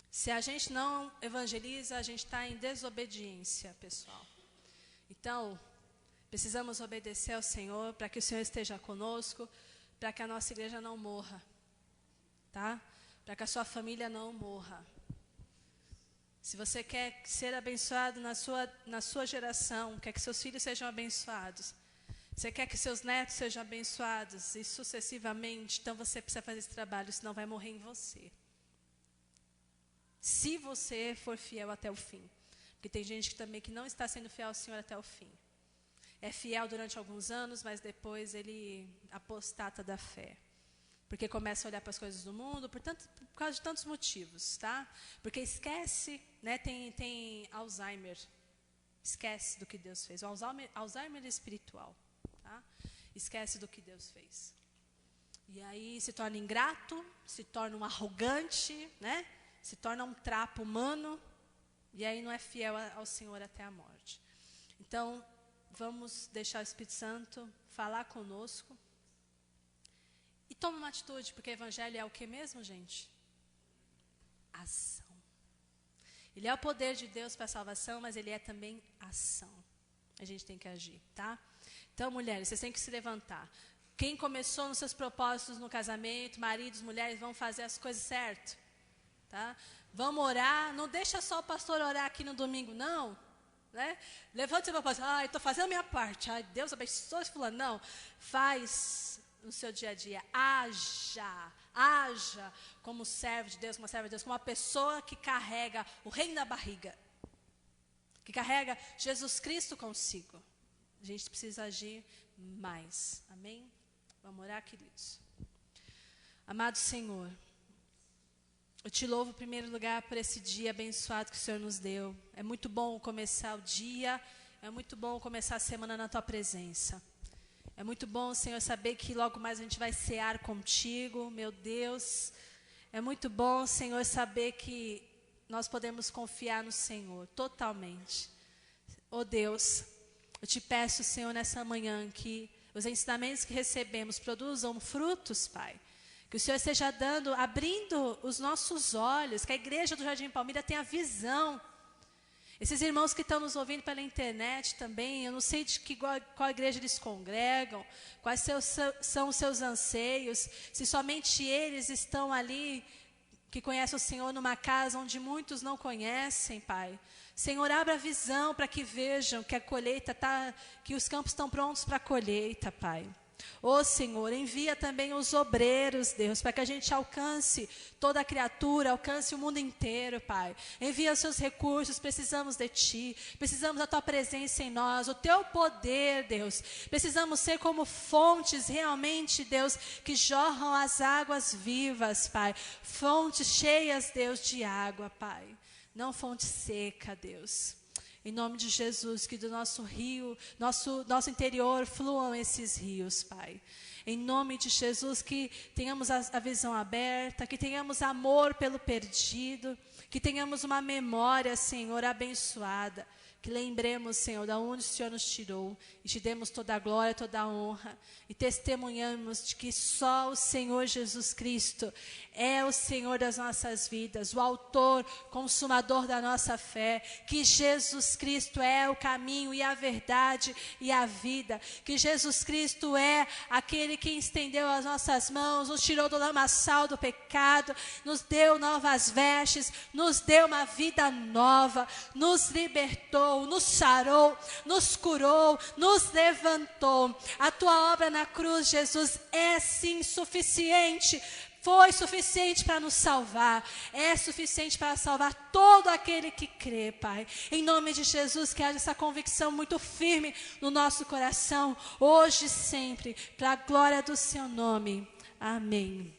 Se a gente não evangeliza, a gente está em desobediência, pessoal. Então, precisamos obedecer ao Senhor, para que o Senhor esteja conosco, para que a nossa igreja não morra, tá? Para que a sua família não morra. Se você quer ser abençoado na sua geração, quer que seus filhos sejam abençoados, você quer que seus netos sejam abençoados e sucessivamente, então você precisa fazer esse trabalho, senão vai morrer em você. Se você for fiel até o fim. Porque tem gente que não está sendo fiel ao Senhor até o fim. É fiel durante alguns anos, mas depois ele apostata da fé. Porque começa a olhar para as coisas do mundo por causa de tantos motivos, tá? Porque esquece, né? Tem Alzheimer. Esquece do que Deus fez. O Alzheimer espiritual, tá? Esquece do que Deus fez. E aí se torna ingrato, se torna um arrogante, né? Se torna um trapo humano. E aí não é fiel ao Senhor até a morte. Então, vamos deixar o Espírito Santo falar conosco. E tome uma atitude, porque o Evangelho é o que mesmo, gente? Ação. Ele é o poder de Deus para a salvação, mas ele é também ação. A gente tem que agir, tá? Então, mulheres, vocês têm que se levantar. Quem começou nos seus propósitos no casamento, maridos, mulheres, vão fazer as coisas certo, tá? Vamos orar, não deixa só o pastor orar aqui no domingo, não. Né? Levante seu propósito, estou fazendo a minha parte, Deus abençoe esse fulano. Não, faz no seu dia a dia, haja como servo de Deus, como serva de Deus, como uma pessoa que carrega o reino na barriga, que carrega Jesus Cristo consigo. A gente precisa agir mais, amém? Vamos orar, queridos. Amado Senhor, eu te louvo em primeiro lugar por esse dia abençoado que o Senhor nos deu. É muito bom começar o dia, é muito bom começar a semana na tua presença. É muito bom, Senhor, saber que logo mais a gente vai cear contigo, meu Deus. É muito bom, Senhor, saber que nós podemos confiar no Senhor totalmente. Oh Deus, eu te peço, Senhor, nessa manhã que os ensinamentos que recebemos produzam frutos, Pai. Que o Senhor esteja abrindo os nossos olhos, que a igreja do Jardim Palmira tenha visão. Esses irmãos que estão nos ouvindo pela internet também, eu não sei de qual igreja eles congregam, quais são os seus anseios, se somente eles estão ali, que conhecem o Senhor numa casa onde muitos não conhecem, Pai. Senhor, abra a visão para que vejam que a colheita que os campos estão prontos para a colheita, Pai. Ô Senhor, envia também os obreiros, Deus, para que a gente alcance toda a criatura, alcance o mundo inteiro, Pai. Envia os seus recursos, precisamos de Ti, precisamos da Tua presença em nós, o Teu poder, Deus. Precisamos ser como fontes realmente, Deus, que jorram as águas vivas, Pai. Fontes cheias, Deus, de água, Pai. Não fonte seca, Deus. Em nome de Jesus, que do nosso rio, nosso interior fluam esses rios, Pai. Em nome de Jesus, que tenhamos a visão aberta, que tenhamos amor pelo perdido, que tenhamos uma memória, Senhor, abençoada. Que lembremos, Senhor, de onde o Senhor nos tirou e te demos toda a glória, toda a honra e testemunhamos de que só o Senhor Jesus Cristo é o Senhor das nossas vidas, o autor, consumador da nossa fé, que Jesus Cristo é o caminho e a verdade e a vida, que Jesus Cristo é aquele que estendeu as nossas mãos, nos tirou do lamaçal do pecado, nos deu novas vestes, nos deu uma vida nova, nos libertou, nos sarou, nos curou, nos levantou. A tua obra na cruz, Jesus, é sim suficiente. Foi suficiente para nos salvar. É suficiente para salvar todo aquele que crê, Pai. Em nome de Jesus, que haja essa convicção muito firme no nosso coração, hoje e sempre, para a glória do Seu nome. Amém.